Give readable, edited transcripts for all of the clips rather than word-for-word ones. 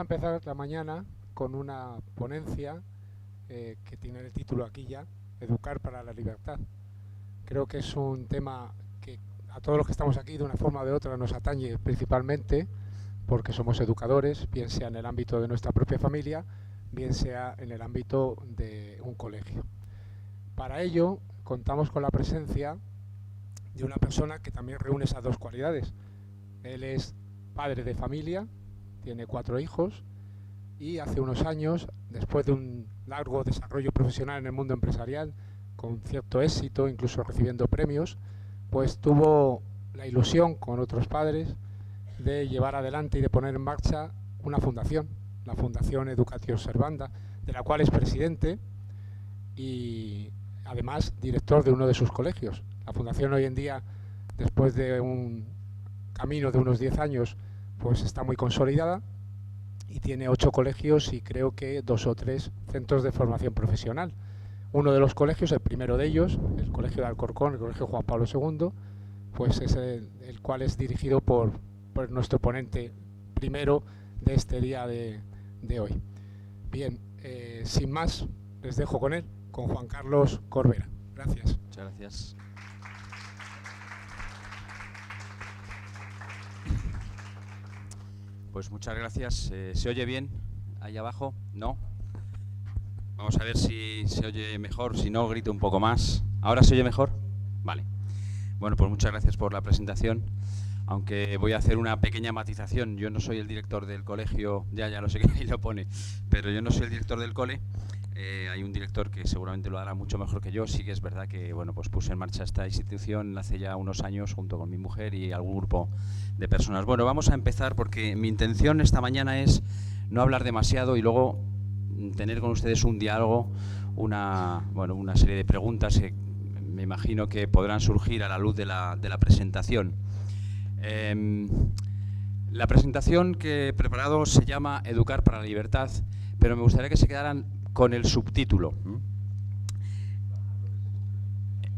empezar la mañana con una ponencia que tiene el título aquí ya, Educar para la Libertad. Creo que es un tema que a todos los que estamos aquí de una forma o de otra nos atañe principalmente porque somos educadores, bien sea en el ámbito de nuestra propia familia, bien sea en el ámbito de un colegio. Para ello contamos con la presencia de una persona que también reúne esas dos cualidades. Él es padre de familia, tiene 4 hijos y hace unos años, después de un largo desarrollo profesional en el mundo empresarial, con cierto éxito, incluso recibiendo premios, pues tuvo la ilusión con otros padres de llevar adelante y de poner en marcha una fundación, la Fundación Educatio Servanda, de la cual es presidente y además director de uno de sus colegios. La fundación hoy en día, después de un camino de unos 10 años, pues está muy consolidada y tiene 8 colegios y creo que 2 o 3 centros de formación profesional. Uno de los colegios, el primero de ellos, el Colegio de Alcorcón, el Colegio Juan Pablo II, pues es el cual es dirigido por nuestro ponente primero de este día de hoy. Bien, sin más, les dejo con él, con Juan Carlos Corbera. Gracias. Muchas gracias. Pues muchas gracias. ¿Se oye bien ahí abajo? ¿No? Vamos a ver si se oye mejor. Si no, grito un poco más. ¿Ahora se oye mejor? Vale. Bueno, pues muchas gracias por la presentación. Aunque voy a hacer una pequeña matización. Yo no soy el director del colegio, ya lo sé que ahí lo pone, pero yo no soy el director del cole. Hay un director que seguramente lo hará mucho mejor que yo. Sí que es verdad que bueno, pues puse en marcha esta institución hace ya unos años junto con mi mujer y algún grupo de personas. Bueno, vamos a empezar porque mi intención esta mañana es no hablar demasiado y luego tener con ustedes un diálogo, una serie de preguntas que me imagino que podrán surgir a la luz de la presentación. La presentación que he preparado se llama Educar para la Libertad, pero me gustaría que se quedaran con el subtítulo.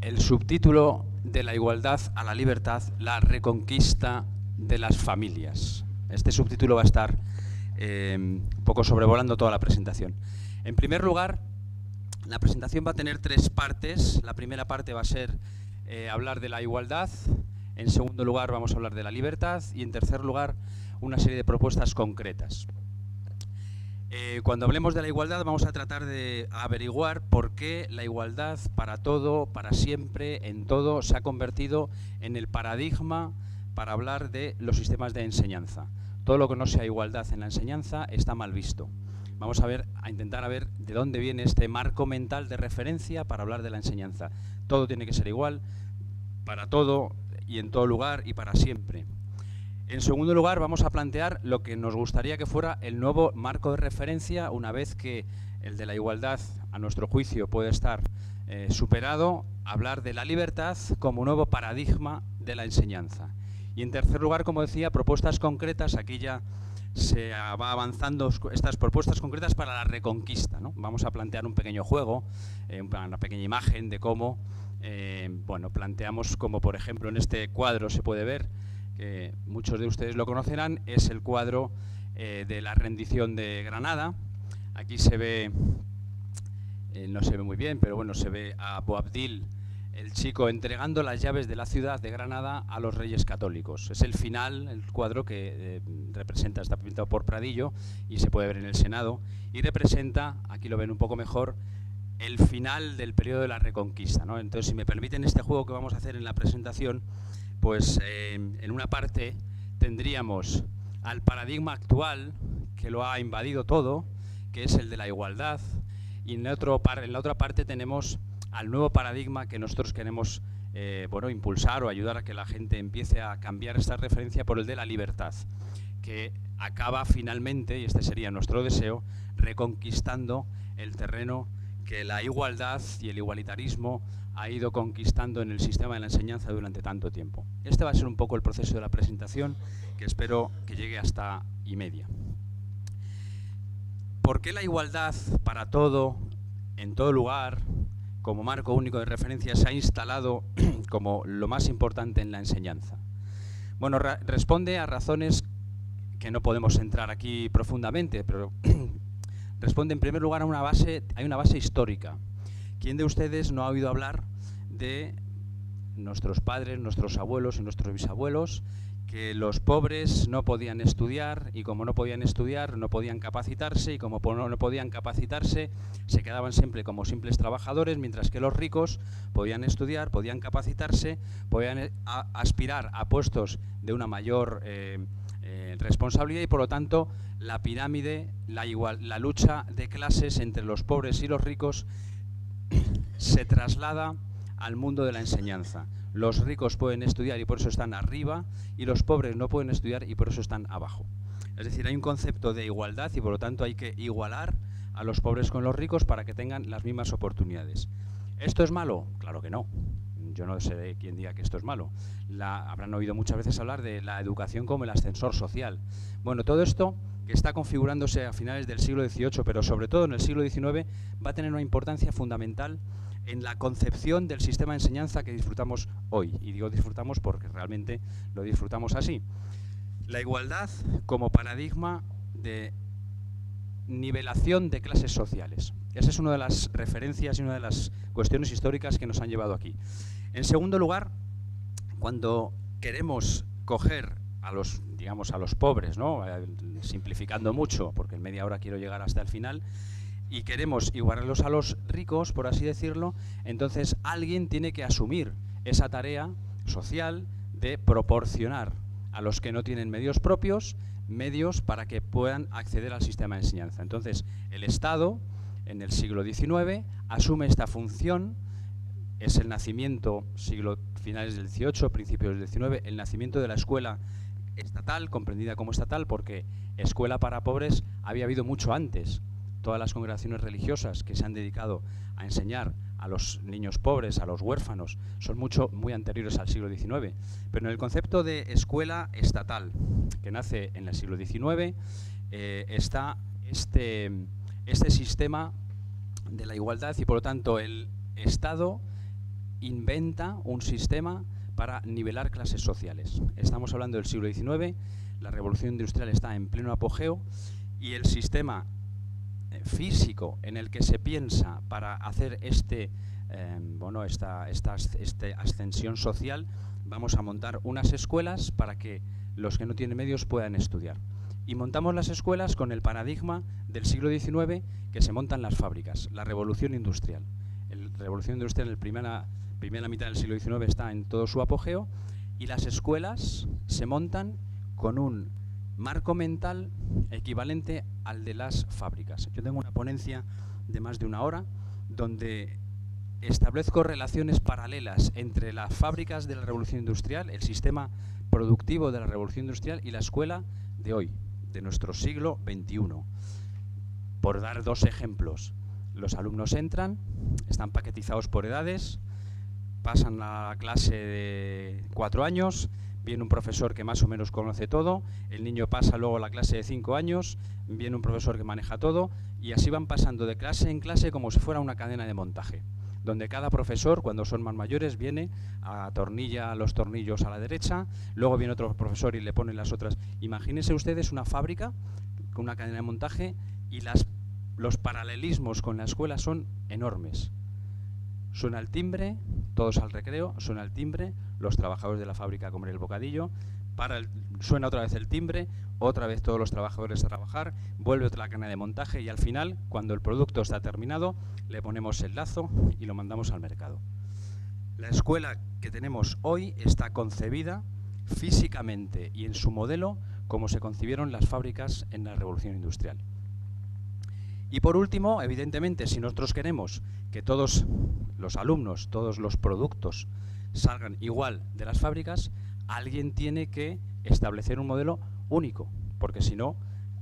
El subtítulo de la igualdad a la libertad, la reconquista de las familias. Este subtítulo va a estar un poco sobrevolando toda la presentación. En primer lugar, la presentación va a tener 3 partes. La primera parte va a ser hablar de la igualdad. En segundo lugar, vamos a hablar de la libertad. Y en tercer lugar, una serie de propuestas concretas. Cuando hablemos de la igualdad vamos a tratar de averiguar por qué la igualdad para todo, para siempre, en todo, se ha convertido en el paradigma para hablar de los sistemas de enseñanza. Todo lo que no sea igualdad en la enseñanza está mal visto. Vamos a intentar ver de dónde viene este marco mental de referencia para hablar de la enseñanza. Todo tiene que ser igual, para todo y en todo lugar y para siempre. En segundo lugar, vamos a plantear lo que nos gustaría que fuera el nuevo marco de referencia una vez que el de la igualdad, a nuestro juicio, puede estar superado, hablar de la libertad como nuevo paradigma de la enseñanza. Y en tercer lugar, como decía, propuestas concretas. Aquí ya se va avanzando estas propuestas concretas para la reconquista, ¿no? Vamos a plantear un pequeño juego, una pequeña imagen de cómo, planteamos como, por ejemplo, en este cuadro se puede ver, que muchos de ustedes lo conocerán, es el cuadro de la rendición de Granada. Aquí se ve, no se ve muy bien, pero bueno, se ve a Boabdil, el chico, entregando las llaves de la ciudad de Granada a los Reyes Católicos. Es el final, el cuadro que representa, está pintado por Pradillo y se puede ver en el Senado, y representa, aquí lo ven un poco mejor, el final del periodo de la Reconquista, ¿no? Entonces, si me permiten este juego que vamos a hacer en la presentación, pues en una parte tendríamos al paradigma actual que lo ha invadido todo, que es el de la igualdad, y en la otra parte tenemos al nuevo paradigma que nosotros queremos impulsar o ayudar a que la gente empiece a cambiar esta referencia por el de la libertad, que acaba finalmente, y este sería nuestro deseo, reconquistando el terreno que la igualdad y el igualitarismo ha ido conquistando en el sistema de la enseñanza durante tanto tiempo. Este va a ser un poco el proceso de la presentación, que espero que llegue hasta y media. ¿Por qué la igualdad para todo, en todo lugar, como marco único de referencia, se ha instalado como lo más importante en la enseñanza? Bueno, responde a razones que no podemos entrar aquí profundamente, pero responde en primer lugar a una base, hay una base histórica. ¿Quién de ustedes no ha oído hablar de nuestros padres, nuestros abuelos y nuestros bisabuelos, que los pobres no podían estudiar y como no podían estudiar no podían capacitarse y como no podían capacitarse se quedaban siempre como simples trabajadores, mientras que los ricos podían estudiar, podían capacitarse, podían aspirar a puestos de una mayor responsabilidad y por lo tanto la pirámide, la lucha de clases entre los pobres y los ricos se traslada al mundo de la enseñanza. Los ricos pueden estudiar y por eso están arriba y los pobres no pueden estudiar y por eso están abajo. Es decir, hay un concepto de igualdad y por lo tanto hay que igualar a los pobres con los ricos para que tengan las mismas oportunidades. ¿Esto es malo? Claro que no. Yo no sé quién diga que esto es malo. Habrán oído muchas veces hablar de la educación como el ascensor social. Bueno, todo esto que está configurándose a finales del siglo XVIII, pero sobre todo en el siglo XIX, va a tener una importancia fundamental en la concepción del sistema de enseñanza que disfrutamos hoy. Y digo disfrutamos porque realmente lo disfrutamos así. La igualdad como paradigma de nivelación de clases sociales. Esa es una de las referencias y una de las cuestiones históricas que nos han llevado aquí. En segundo lugar, cuando queremos coger a los, digamos, a los pobres, ¿no? Simplificando mucho, porque en media hora quiero llegar hasta el final, y queremos igualarlos a los ricos, por así decirlo, entonces alguien tiene que asumir esa tarea social de proporcionar a los que no tienen medios propios, medios para que puedan acceder al sistema de enseñanza. Entonces, el Estado, en el siglo XIX, asume esta función, es el nacimiento, finales del XVIII, principios del XIX, el nacimiento de la escuela estatal, comprendida como estatal, porque escuela para pobres había habido mucho antes. Todas las congregaciones religiosas que se han dedicado a enseñar a los niños pobres, a los huérfanos, son muy anteriores al siglo XIX. Pero en el concepto de escuela estatal, que nace en el siglo XIX, está este sistema de la igualdad y por lo tanto el Estado inventa un sistema para nivelar clases sociales. Estamos hablando del siglo XIX, la revolución industrial está en pleno apogeo y el sistema físico en el que se piensa para hacer esta ascensión social, vamos a montar unas escuelas para que los que no tienen medios puedan estudiar. Y montamos las escuelas con el paradigma del siglo XIX que se montan las fábricas, la revolución industrial. La revolución industrial en la primera mitad del siglo XIX está en todo su apogeo y las escuelas se montan con un marco mental equivalente al de las fábricas. Yo tengo una ponencia de más de una hora donde establezco relaciones paralelas entre las fábricas de la revolución industrial, el sistema productivo de la revolución industrial y la escuela de hoy, de nuestro siglo XXI. Por dar dos ejemplos, los alumnos entran, están paquetizados por edades, pasan la clase de 4 años, viene un profesor que más o menos conoce todo, el niño pasa luego la clase de 5 años, viene un profesor que maneja todo y así van pasando de clase en clase como si fuera una cadena de montaje, donde cada profesor, cuando son más mayores, viene, atornilla los tornillos a la derecha, luego viene otro profesor y le pone las otras. Imagínense ustedes una fábrica con una cadena de montaje y los paralelismos con la escuela son enormes. Suena el timbre, todos al recreo, suena el timbre, los trabajadores de la fábrica a comer el bocadillo, suena otra vez el timbre, otra vez todos los trabajadores a trabajar, vuelve otra cadena de montaje y al final, cuando el producto está terminado, le ponemos el lazo y lo mandamos al mercado. La escuela que tenemos hoy está concebida físicamente y en su modelo como se concibieron las fábricas en la revolución industrial. Y por último, evidentemente, si nosotros queremos que todos los alumnos, todos los productos salgan igual de las fábricas, alguien tiene que establecer un modelo único, porque si no,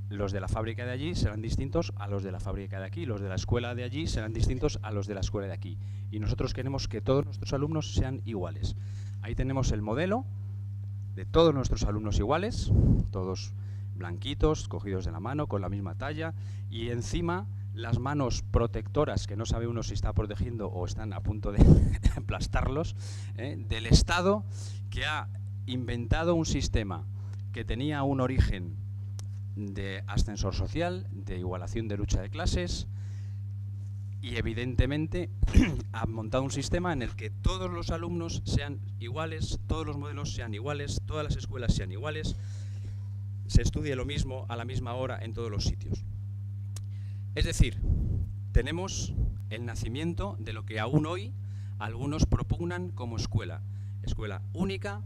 los de la fábrica de allí serán distintos a los de la fábrica de aquí, los de la escuela de allí serán distintos a los de la escuela de aquí. Y nosotros queremos que todos nuestros alumnos sean iguales. Ahí tenemos el modelo de todos nuestros alumnos iguales, todos blanquitos, cogidos de la mano, con la misma talla, y encima las manos protectoras, que no sabe uno si está protegiendo o están a punto de aplastarlos, del Estado, que ha inventado un sistema que tenía un origen de ascensor social, de igualación de lucha de clases y evidentemente ha montado un sistema en el que todos los alumnos sean iguales, todos los modelos sean iguales, todas las escuelas sean iguales, se estudie lo mismo a la misma hora en todos los sitios. Es decir, tenemos el nacimiento de lo que aún hoy algunos propugnan como escuela única,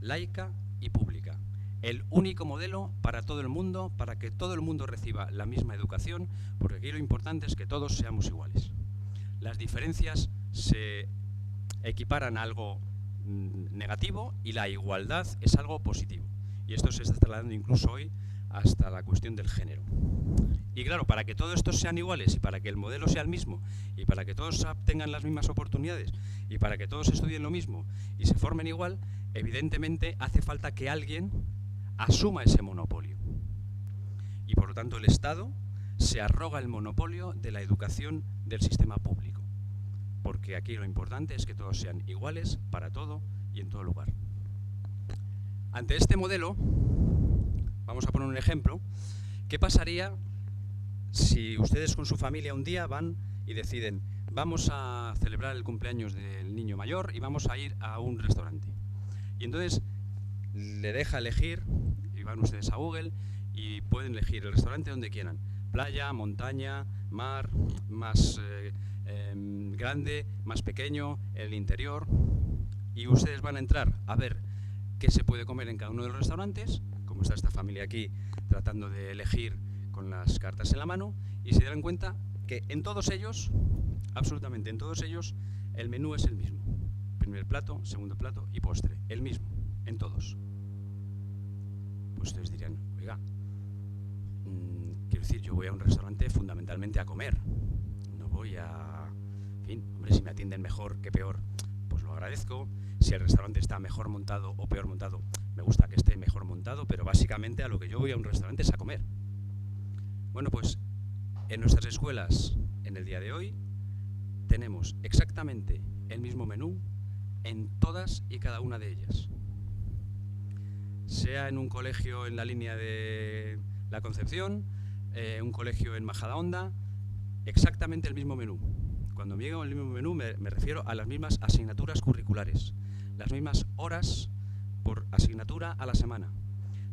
laica y pública. El único modelo para todo el mundo, para que todo el mundo reciba la misma educación, porque aquí lo importante es que todos seamos iguales. Las diferencias se equiparan a algo negativo y la igualdad es algo positivo. Y esto se está trasladando incluso hoy hasta la cuestión del género. Y claro, para que todos estos sean iguales y para que el modelo sea el mismo y para que todos tengan las mismas oportunidades y para que todos estudien lo mismo y se formen igual, evidentemente hace falta que alguien asuma ese monopolio. Y por lo tanto el Estado se arroga el monopolio de la educación del sistema público. Porque aquí lo importante es que todos sean iguales para todo y en todo lugar. Ante este modelo, vamos a poner un ejemplo. ¿Qué pasaría si ustedes con su familia un día van y deciden vamos a celebrar el cumpleaños del niño mayor y vamos a ir a un restaurante? Y entonces le deja elegir, y van ustedes a Google y pueden elegir el restaurante donde quieran. Playa, montaña, mar, más grande, más pequeño, el interior. Y ustedes van a entrar a ver qué se puede comer en cada uno de los restaurantes, como está esta familia aquí tratando de elegir con las cartas en la mano, y se darán cuenta que en todos ellos, absolutamente en todos ellos, el menú es el mismo. Primer plato, segundo plato y postre, el mismo, en todos. Pues ustedes dirían, oiga, quiero decir, yo voy a un restaurante fundamentalmente a comer, no voy a... En fin, hombre, si me atienden mejor que peor, pues lo agradezco. Si el restaurante está mejor montado o peor montado, me gusta que esté mejor montado, pero básicamente a lo que yo voy a un restaurante es a comer. Bueno, pues en nuestras escuelas, en el día de hoy, tenemos exactamente el mismo menú en todas y cada una de ellas. Sea en un colegio en la línea de la Concepción, un colegio en Majadahonda, exactamente el mismo menú. Cuando me digo el mismo menú me refiero a las mismas asignaturas curriculares, las mismas horas por asignatura a la semana,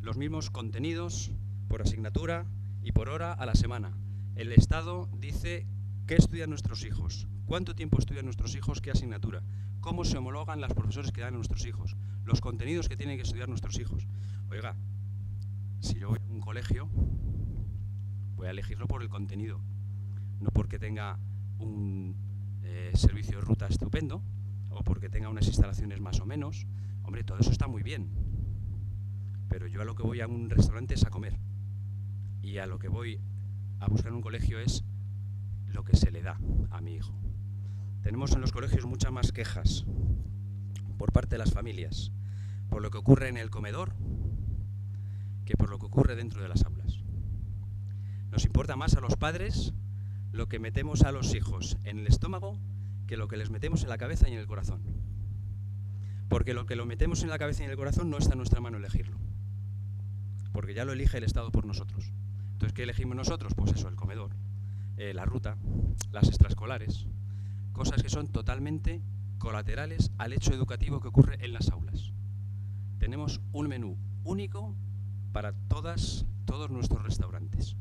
los mismos contenidos por asignatura y por hora a la semana. El Estado dice qué estudian nuestros hijos, cuánto tiempo estudian nuestros hijos, qué asignatura, cómo se homologan los profesores que dan a nuestros hijos, los contenidos que tienen que estudiar nuestros hijos. Oiga, si yo voy a un colegio, voy a elegirlo por el contenido, no porque tenga un servicio de ruta estupendo o porque tenga unas instalaciones más o menos. Hombre, todo eso está muy bien, pero yo a lo que voy a un restaurante es a comer, y a lo que voy a buscar en un colegio es lo que se le da a mi hijo. Tenemos en los colegios muchas más quejas por parte de las familias por lo que ocurre en el comedor que por lo que ocurre dentro de las aulas. Nos importa más a los padres lo que metemos a los hijos en el estómago que lo que les metemos en la cabeza y en el corazón. Porque lo que lo metemos en la cabeza y en el corazón no está en nuestra mano elegirlo. Porque ya lo elige el Estado por nosotros. Entonces, ¿qué elegimos nosotros? Pues eso, el comedor, la ruta, las extraescolares, cosas que son totalmente colaterales al hecho educativo que ocurre en las aulas. Tenemos un menú único para todos nuestros restaurantes.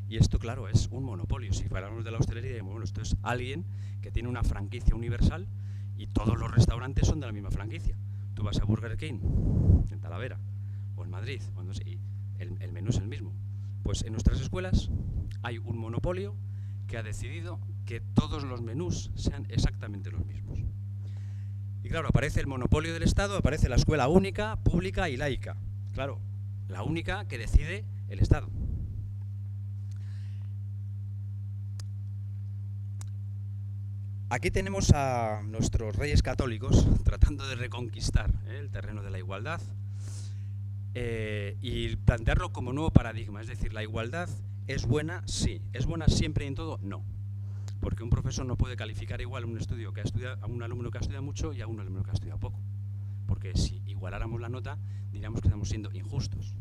Y esto, claro, es un monopolio. Si hablamos de la hostelería, bueno, esto es alguien que tiene una franquicia universal y todos los restaurantes son de la misma franquicia. Tú vas a Burger King, en Talavera, o en Madrid, y el menú es el mismo. Pues en nuestras escuelas hay un monopolio que ha decidido que todos los menús sean exactamente los mismos. Y claro, aparece el monopolio del Estado, aparece la escuela única, pública y laica. Claro, la única que decide el Estado. Aquí tenemos a nuestros reyes católicos tratando de reconquistar el terreno de la igualdad y plantearlo como nuevo paradigma. Es decir, la igualdad es buena, sí. ¿Es buena siempre y en todo? No. Porque un profesor no puede calificar igual a un alumno que ha estudiado mucho y a un alumno que ha estudiado poco. Porque si igualáramos la nota, diríamos que estamos siendo injustos.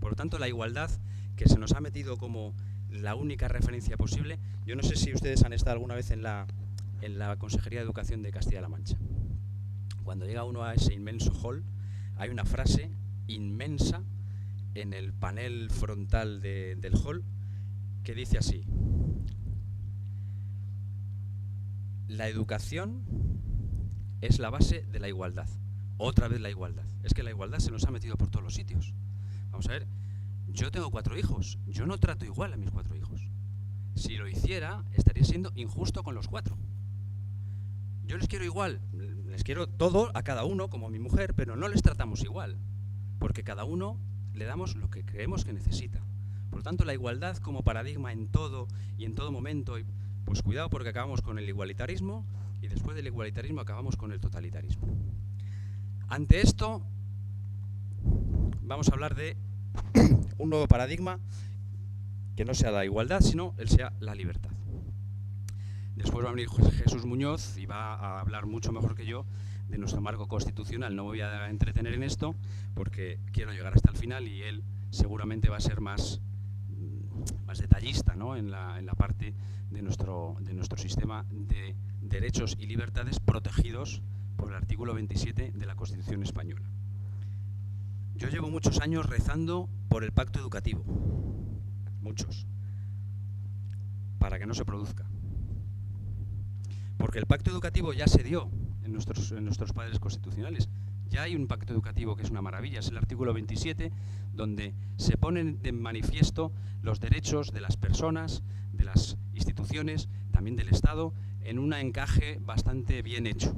Por lo tanto, la igualdad, que se nos ha metido como la única referencia posible, yo no sé si ustedes han estado alguna vez en la Consejería de Educación de Castilla-La Mancha. Cuando llega uno a ese inmenso hall, hay una frase inmensa en el panel frontal del hall que dice así: la educación es la base de la igualdad. Otra vez la igualdad. Es que la igualdad se nos ha metido por todos los sitios. Vamos a ver, yo tengo 4 hijos, yo no trato igual a mis 4 hijos. Si lo hiciera, estaría siendo injusto con los 4. Yo les quiero igual, les quiero todo a cada uno, como a mi mujer, pero no les tratamos igual, porque cada uno le damos lo que creemos que necesita. Por lo tanto, la igualdad como paradigma en todo y en todo momento, pues cuidado, porque acabamos con el igualitarismo y después del igualitarismo acabamos con el totalitarismo. Ante esto, vamos a hablar de un nuevo paradigma que no sea la igualdad, sino sea la libertad. Después va a venir Jesús Muñoz y va a hablar mucho mejor que yo de nuestro marco constitucional. No me voy a entretener en esto porque quiero llegar hasta el final y él seguramente va a ser más detallista, ¿no?, en la parte de nuestro sistema de derechos y libertades protegidos por el artículo 27 de la Constitución española. Yo llevo muchos años rezando por el pacto educativo, muchos, para que no se produzca. Porque el pacto educativo ya se dio en nuestros padres constitucionales. Ya hay un pacto educativo que es una maravilla, es el artículo 27, donde se ponen de manifiesto los derechos de las personas, de las instituciones, también del Estado, en un encaje bastante bien hecho.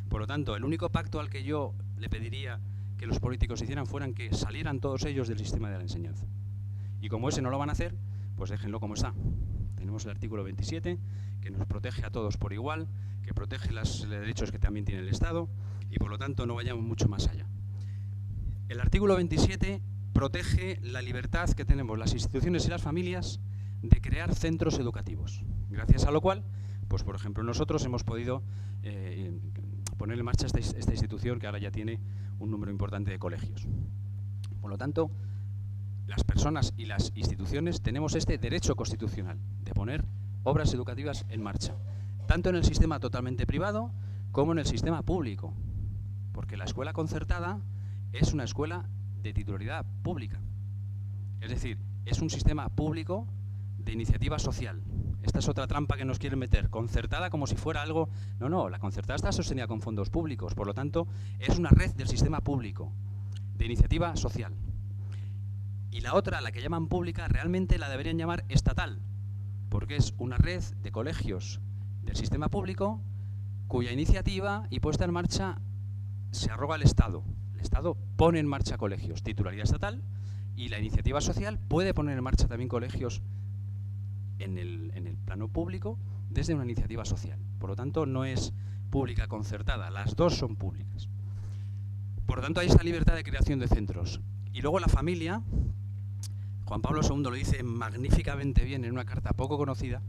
Por lo tanto, el único pacto al que yo le pediría que los políticos hicieran fueran que salieran todos ellos del sistema de la enseñanza. Y como ese no lo van a hacer, pues déjenlo como está. Tenemos el artículo 27, que nos protege a todos por igual, que protege los derechos que también tiene el Estado, y por lo tanto no vayamos mucho más allá. El artículo 27 protege la libertad que tenemos las instituciones y las familias de crear centros educativos, gracias a lo cual, pues por ejemplo, nosotros hemos podido poner en marcha esta institución que ahora ya tiene un número importante de colegios. Por lo tanto, las personas y las instituciones tenemos este derecho constitucional de poner obras educativas en marcha, tanto en el sistema totalmente privado como en el sistema público, porque la escuela concertada es una escuela de titularidad pública, es decir, es un sistema público de iniciativa social. Esta es otra trampa que nos quieren meter, concertada como si fuera algo... No, la concertada está sostenida con fondos públicos, por lo tanto, es una red del sistema público, de iniciativa social. Y la otra, la que llaman pública, realmente la deberían llamar estatal, porque es una red de colegios del sistema público cuya iniciativa y puesta en marcha se arroga el Estado. El Estado pone en marcha colegios, titularidad estatal, y la iniciativa social puede poner en marcha también colegios en el plano público desde una iniciativa social. Por lo tanto, no es pública concertada, las dos son públicas. Por lo tanto, hay esta libertad de creación de centros. Y luego la familia, Juan Pablo II lo dice magníficamente bien en una carta poco conocida,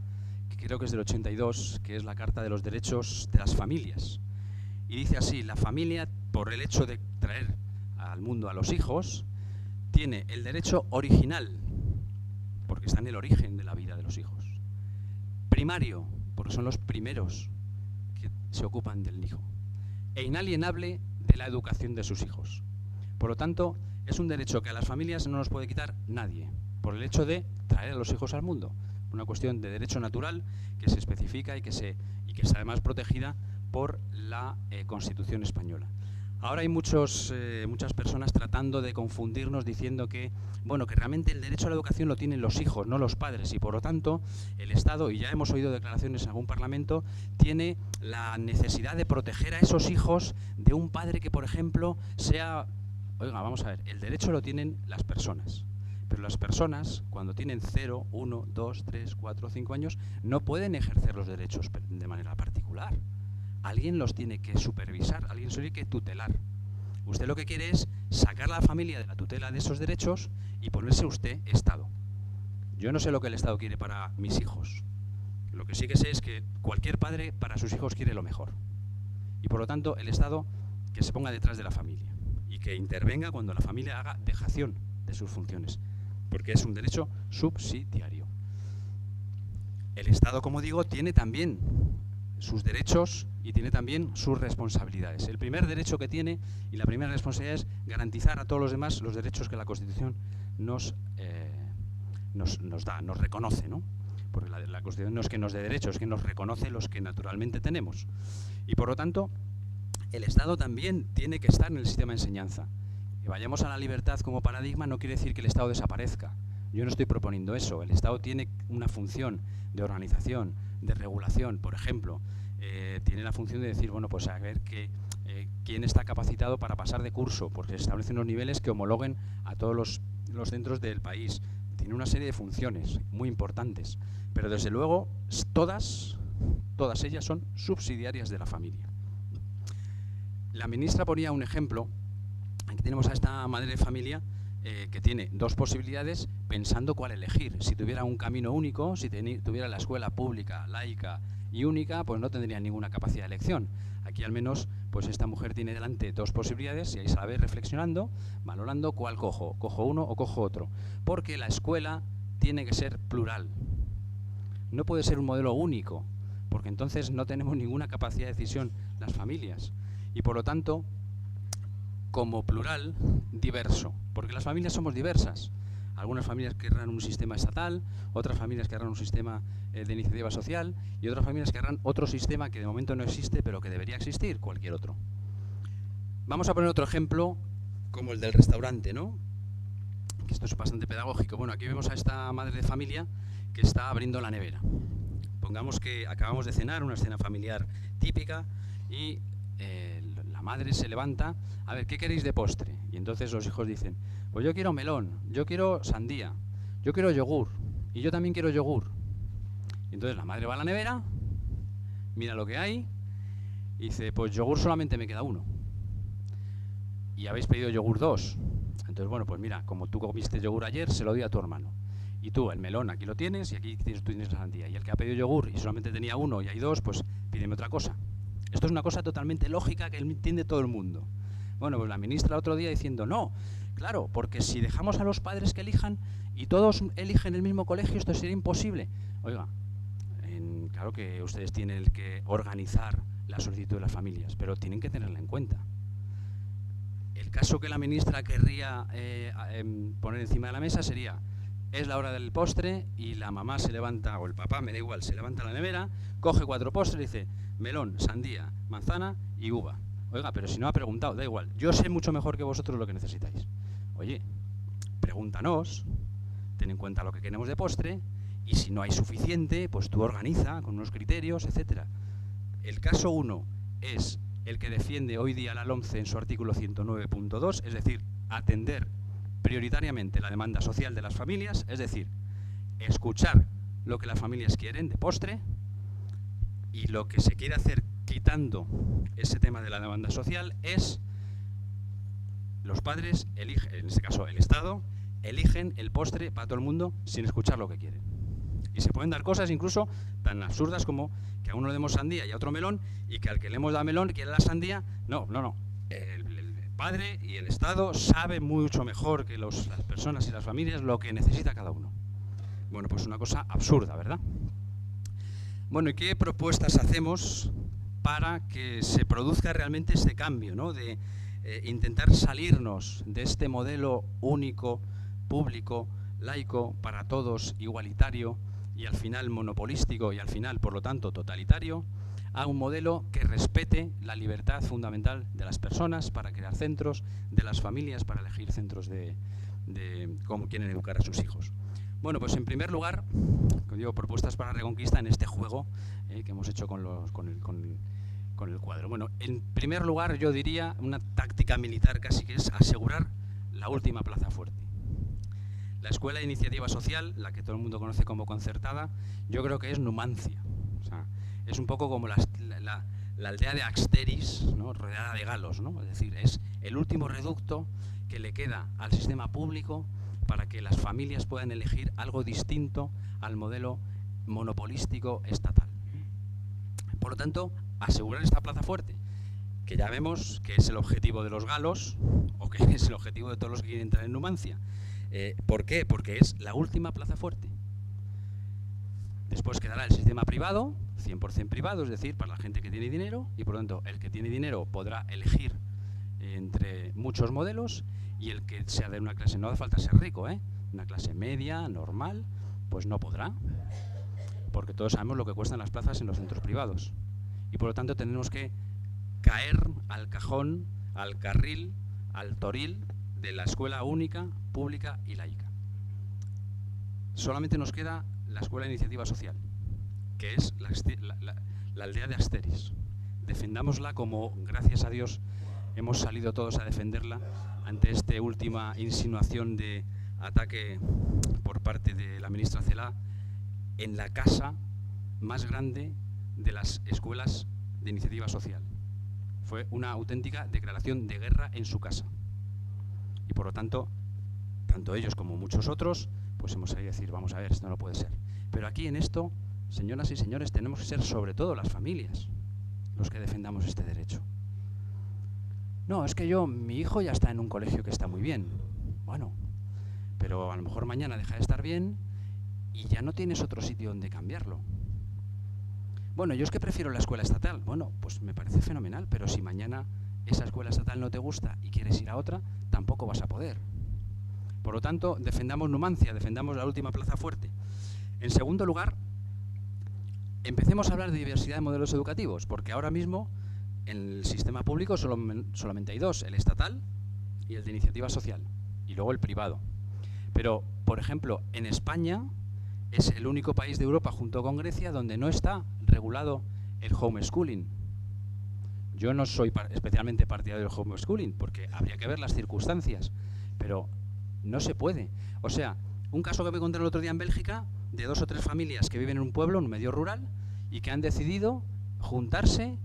que creo que es del 82, que es la Carta de los Derechos de las Familias. Y dice así: la familia, por el hecho de traer al mundo a los hijos, tiene el derecho original, porque está en el origen de la vida de los hijos. Primario, porque son los primeros que se ocupan del hijo. E inalienable, de la educación de sus hijos. Por lo tanto, es un derecho que a las familias no nos puede quitar nadie, por el hecho de traer a los hijos al mundo. Una cuestión de derecho natural que se especifica y que está además protegida por la Constitución española. Ahora hay muchas personas tratando de confundirnos diciendo que realmente el derecho a la educación lo tienen los hijos, no los padres, y por lo tanto el Estado, y ya hemos oído declaraciones en algún parlamento, tiene la necesidad de proteger a esos hijos de un padre que, por ejemplo, sea... Oiga, vamos a ver, el derecho lo tienen las personas, pero las personas, cuando tienen 0, 1, 2, 3, 4, 5 años, no pueden ejercer los derechos de manera particular. Alguien los tiene que supervisar, alguien los tiene que tutelar. Usted lo que quiere es sacar a la familia de la tutela de esos derechos y ponerse usted Estado. Yo no sé lo que el Estado quiere para mis hijos. Lo que sí que sé es que cualquier padre para sus hijos quiere lo mejor. Y por lo tanto, el Estado que se ponga detrás de la familia y que intervenga cuando la familia haga dejación de sus funciones, porque es un derecho subsidiario. El Estado, como digo, tiene también sus derechos y tiene también sus responsabilidades. El primer derecho que tiene y la primera responsabilidad es garantizar a todos los demás los derechos que la Constitución nos da, nos reconoce, ¿no? Porque la Constitución no es que nos dé derechos, es que nos reconoce los que naturalmente tenemos. Y por lo tanto, el Estado también tiene que estar en el sistema de enseñanza. Que vayamos a la libertad como paradigma no quiere decir que el Estado desaparezca. Yo no estoy proponiendo eso. El Estado tiene una función de organización, de regulación. Por ejemplo, tiene la función de decir, bueno, pues a ver quién está capacitado para pasar de curso, porque se establecen unos niveles que homologuen a todos los centros del país. Tiene una serie de funciones muy importantes, pero desde luego todas ellas son subsidiarias de la familia. La ministra ponía un ejemplo. Aquí tenemos a esta madre de familia que tiene dos posibilidades pensando cuál elegir. Si tuviera un camino único, si tuviera la escuela pública, laica y única, pues no tendría ninguna capacidad de elección. Aquí al menos pues esta mujer tiene delante dos posibilidades y ahí se la ve reflexionando, valorando cuál cojo uno o cojo otro. Porque la escuela tiene que ser plural. No puede ser un modelo único, porque entonces no tenemos ninguna capacidad de decisión las familias. Y por lo tanto, como plural, diverso, porque las familias somos diversas. Algunas familias querrán un sistema estatal, otras familias querrán un sistema de iniciativa social y otras familias querrán otro sistema que de momento no existe, pero que debería existir, cualquier otro. Vamos a poner otro ejemplo, como el del restaurante, ¿no? Que esto es bastante pedagógico. Bueno, aquí vemos a esta madre de familia que está abriendo la nevera. Pongamos que acabamos de cenar, una cena familiar típica, y la madre se levanta, a ver, ¿qué queréis de postre? Y entonces los hijos dicen, pues yo quiero melón, yo quiero sandía, yo quiero yogur, y yo también quiero yogur. Y entonces la madre va a la nevera, mira lo que hay, y dice, pues yogur solamente me queda uno. Y habéis pedido yogur 2. Entonces, bueno, pues mira, como tú comiste yogur ayer, se lo doy a tu hermano. Y tú, el melón, aquí lo tienes, y aquí tú tienes la sandía. Y el que ha pedido yogur y solamente tenía uno y hay 2, pues pídeme otra cosa. Esto es una cosa totalmente lógica que entiende todo el mundo. Bueno, pues la ministra el otro día diciendo, no, claro, porque si dejamos a los padres que elijan y todos eligen el mismo colegio, esto sería imposible. Oiga, claro que ustedes tienen que organizar la solicitud de las familias, pero tienen que tenerla en cuenta. El caso que la ministra querría poner encima de la mesa sería, es la hora del postre y la mamá se levanta, o el papá, me da igual, se levanta a la nevera, coge 4 postres y dice, melón, sandía, manzana y uva. Oiga, pero si no ha preguntado, da igual, yo sé mucho mejor que vosotros lo que necesitáis. Oye, pregúntanos, ten en cuenta lo que queremos de postre, y si no hay suficiente, pues tú organiza con unos criterios, etcétera. El caso 1 es el que defiende hoy día la LOMCE en su artículo 109.2, es decir, atender prioritariamente la demanda social de las familias, es decir, escuchar lo que las familias quieren de postre, y lo que se quiere hacer quitando ese tema de la demanda social es los padres eligen, en este caso el Estado, eligen el postre para todo el mundo sin escuchar lo que quieren. Y se pueden dar cosas incluso tan absurdas como que a uno le demos sandía y a otro melón, y que al que le hemos dado melón quiere la sandía. No. El padre y el Estado saben mucho mejor que las personas y las familias lo que necesita cada uno. Bueno, pues una cosa absurda, ¿verdad? Bueno, ¿y qué propuestas hacemos para que se produzca realmente este cambio, ¿no? De intentar salirnos de este modelo único, público, laico, para todos, igualitario y al final monopolístico y al final, por lo tanto, totalitario, a un modelo que respete la libertad fundamental de las personas para crear centros, de las familias para elegir centros de cómo quieren educar a sus hijos. Bueno, pues en primer lugar, como digo, propuestas para Reconquista en este juego que hemos hecho con el cuadro. Bueno, en primer lugar yo diría una táctica militar casi, que es asegurar la última plaza fuerte. La escuela de iniciativa social, la que todo el mundo conoce como concertada, yo creo que es Numancia. O sea, es un poco como la aldea de Axteris, ¿no? Rodeada de galos, ¿no? Es decir, es el último reducto que le queda al sistema público para que las familias puedan elegir algo distinto al modelo monopolístico estatal. Por lo tanto, asegurar esta plaza fuerte, que ya vemos que es el objetivo de los galos, o que es el objetivo de todos los que quieren entrar en Numancia. ¿Por qué? Porque es la última plaza fuerte. Después quedará el sistema privado, 100% privado, es decir, para la gente que tiene dinero, y por lo tanto el que tiene dinero podrá elegir entre muchos modelos, y el que sea de una clase, no hace falta ser rico, una clase media, normal, pues no podrá, porque todos sabemos lo que cuestan las plazas en los centros privados. Y por lo tanto tenemos que caer al cajón, al carril, al toril de la escuela única, pública y laica. Solamente nos queda la Escuela de Iniciativa Social, que es la aldea de Asteris. Defendámosla como, gracias a Dios, hemos salido todos a defenderla ante esta última insinuación de ataque por parte de la ministra Celaá en la casa más grande de las escuelas de iniciativa social. Fue una auténtica declaración de guerra en su casa. Y por lo tanto, tanto ellos como muchos otros, pues hemos salido a decir, vamos a ver, esto no puede ser. Pero aquí en esto, señoras y señores, tenemos que ser sobre todo las familias los que defendamos este derecho. No, es que mi hijo ya está en un colegio que está muy bien. Bueno, pero a lo mejor mañana deja de estar bien y ya no tienes otro sitio donde cambiarlo. Bueno, yo es que prefiero la escuela estatal. Bueno, pues me parece fenomenal, pero si mañana esa escuela estatal no te gusta y quieres ir a otra, tampoco vas a poder. Por lo tanto, defendamos Numancia, defendamos la última plaza fuerte. En segundo lugar, empecemos a hablar de diversidad de modelos educativos, porque ahora mismo en el sistema público solamente hay dos, el estatal y el de iniciativa social, y luego el privado. Pero, por ejemplo, en España es el único país de Europa, junto con Grecia, donde no está regulado el homeschooling. Yo no soy especialmente partidario del homeschooling, porque habría que ver las circunstancias, pero no se puede. O sea, un caso que me encontré el otro día en Bélgica, de 2 o 3 familias que viven en un pueblo, en un medio rural, y que han decidido juntarse,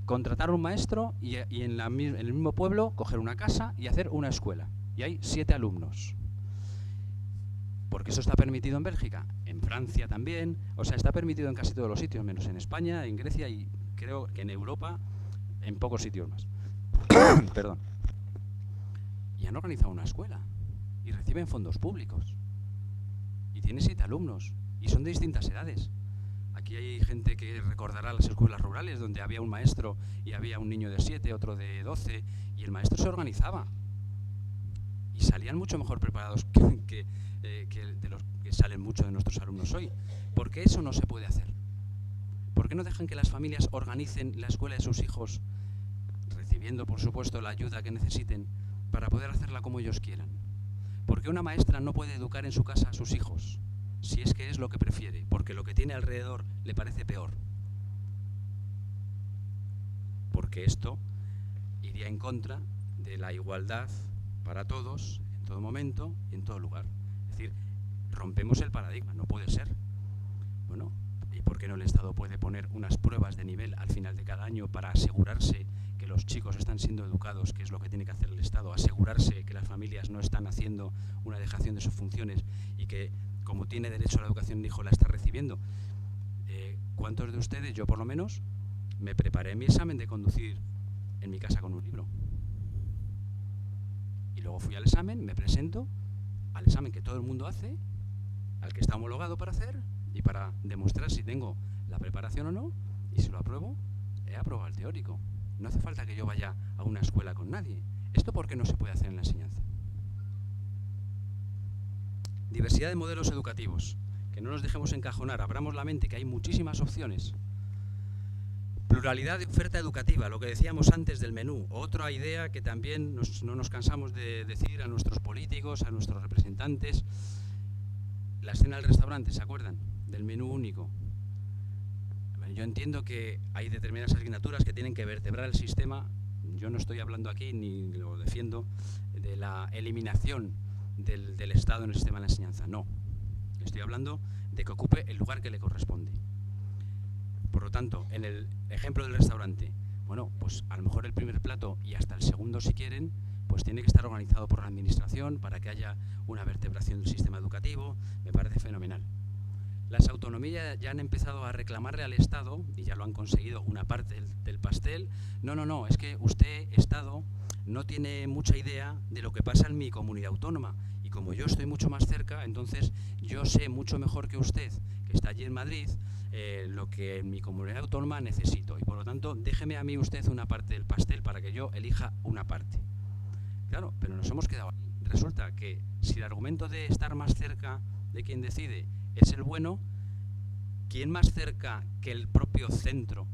contratar un maestro y en el mismo pueblo coger una casa y hacer una escuela. Y hay 7 alumnos. Porque eso está permitido en Bélgica, en Francia también, o sea, está permitido en casi todos los sitios, menos en España, en Grecia y creo que en Europa, en pocos sitios más. Perdón. Y han organizado una escuela y reciben fondos públicos. Y tiene 7 alumnos y son de distintas edades. Aquí hay gente que recordará las escuelas rurales donde había un maestro y había un niño de 7, otro de 12 y el maestro se organizaba. Y salían mucho mejor preparados que de los que salen muchos de nuestros alumnos hoy. ¿Por qué eso no se puede hacer? ¿Por qué no dejan que las familias organicen la escuela de sus hijos, recibiendo, por supuesto, la ayuda que necesiten para poder hacerla como ellos quieran? ¿Por qué una maestra no puede educar en su casa a sus hijos, si es que es lo que prefiere, porque lo que tiene alrededor le parece peor? Porque esto iría en contra de la igualdad para todos, en todo momento y en todo lugar. Es decir, rompemos el paradigma, no puede ser. Bueno, ¿y por qué no el Estado puede poner unas pruebas de nivel al final de cada año para asegurarse que los chicos están siendo educados, que es lo que tiene que hacer el Estado, asegurarse que las familias no están haciendo una dejación de sus funciones y que, como tiene derecho a la educación el hijo, la está recibiendo? ¿Cuántos de ustedes, yo por lo menos, me preparé mi examen de conducir en mi casa con un libro? Y luego fui al examen, me presento al examen que todo el mundo hace, al que está homologado para hacer, y para demostrar si tengo la preparación o no, y si lo apruebo, he aprobado el teórico. No hace falta que yo vaya a una escuela con nadie. ¿Esto por qué no se puede hacer en la enseñanza? Diversidad de modelos educativos. Que no nos dejemos encajonar, abramos la mente, que hay muchísimas opciones. Pluralidad de oferta educativa, lo que decíamos antes del menú. Otra idea que también no nos cansamos de decir a nuestros políticos, a nuestros representantes. La escena del restaurante, ¿se acuerdan? Del menú único. Yo entiendo que hay determinadas asignaturas que tienen que vertebrar el sistema. Yo no estoy hablando aquí, ni lo defiendo, de la eliminación del Estado en el sistema de la enseñanza. No. Estoy hablando de que ocupe el lugar que le corresponde. Por lo tanto, en el ejemplo del restaurante, bueno, pues a lo mejor el primer plato y hasta el segundo, si quieren, pues tiene que estar organizado por la administración para que haya una vertebración del sistema educativo. Me parece fenomenal. Las autonomías ya han empezado a reclamarle al Estado, y ya lo han conseguido una parte del pastel. No, es que usted, Estado, no tiene mucha idea de lo que pasa en mi comunidad autónoma. Y como yo estoy mucho más cerca, entonces yo sé mucho mejor que usted, que está allí en Madrid, lo que en mi comunidad autónoma necesito. Y por lo tanto, déjeme a mí usted una parte del pastel para que yo elija una parte. Claro, pero nos hemos quedado ahí. Resulta que si el argumento de estar más cerca de quien decide es el bueno, ¿quién más cerca que el propio centro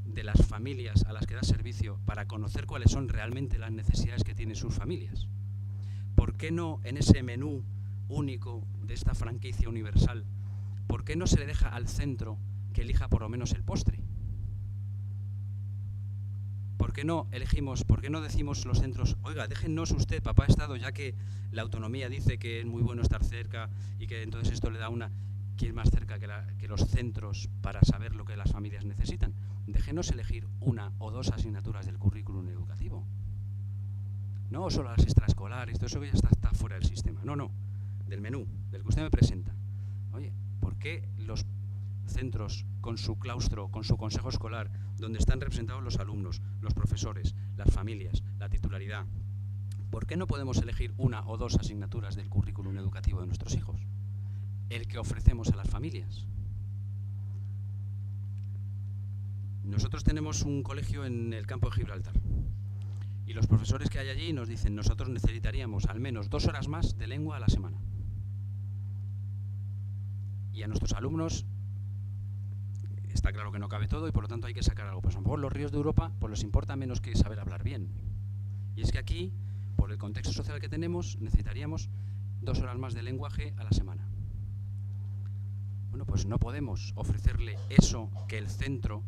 de las familias a las que da servicio para conocer cuáles son realmente las necesidades que tienen sus familias? ¿Por qué no en ese menú único de esta franquicia universal, por qué no se le deja al centro que elija por lo menos el postre? ¿Por qué no decimos los centros, oiga, déjennos usted, papá ha estado, ya que la autonomía dice que es muy bueno estar cerca y que entonces esto le da una... ¿Quién más cerca que los centros para saber lo que las familias necesitan? Déjenos elegir una o dos asignaturas del currículum educativo. No solo las extraescolares, todo eso que ya está fuera del sistema. No, del menú, del que usted me presenta. Oye, ¿por qué los centros con su claustro, con su consejo escolar, donde están representados los alumnos, los profesores, las familias, la titularidad, ¿por qué no podemos elegir una o dos asignaturas del currículum educativo de nuestros hijos? El que ofrecemos a las familias. Nosotros tenemos un colegio en el campo de Gibraltar y los profesores que hay allí nos dicen, nosotros necesitaríamos al menos 2 horas más de lengua a la semana. Y a nuestros alumnos está claro que no cabe todo y por lo tanto hay que sacar algo. Pues a lo mejor los ríos de Europa pues les importa menos que saber hablar bien. Y es que aquí, por el contexto social que tenemos, necesitaríamos 2 horas más de lenguaje a la semana. Bueno, pues no podemos ofrecerle eso que el centro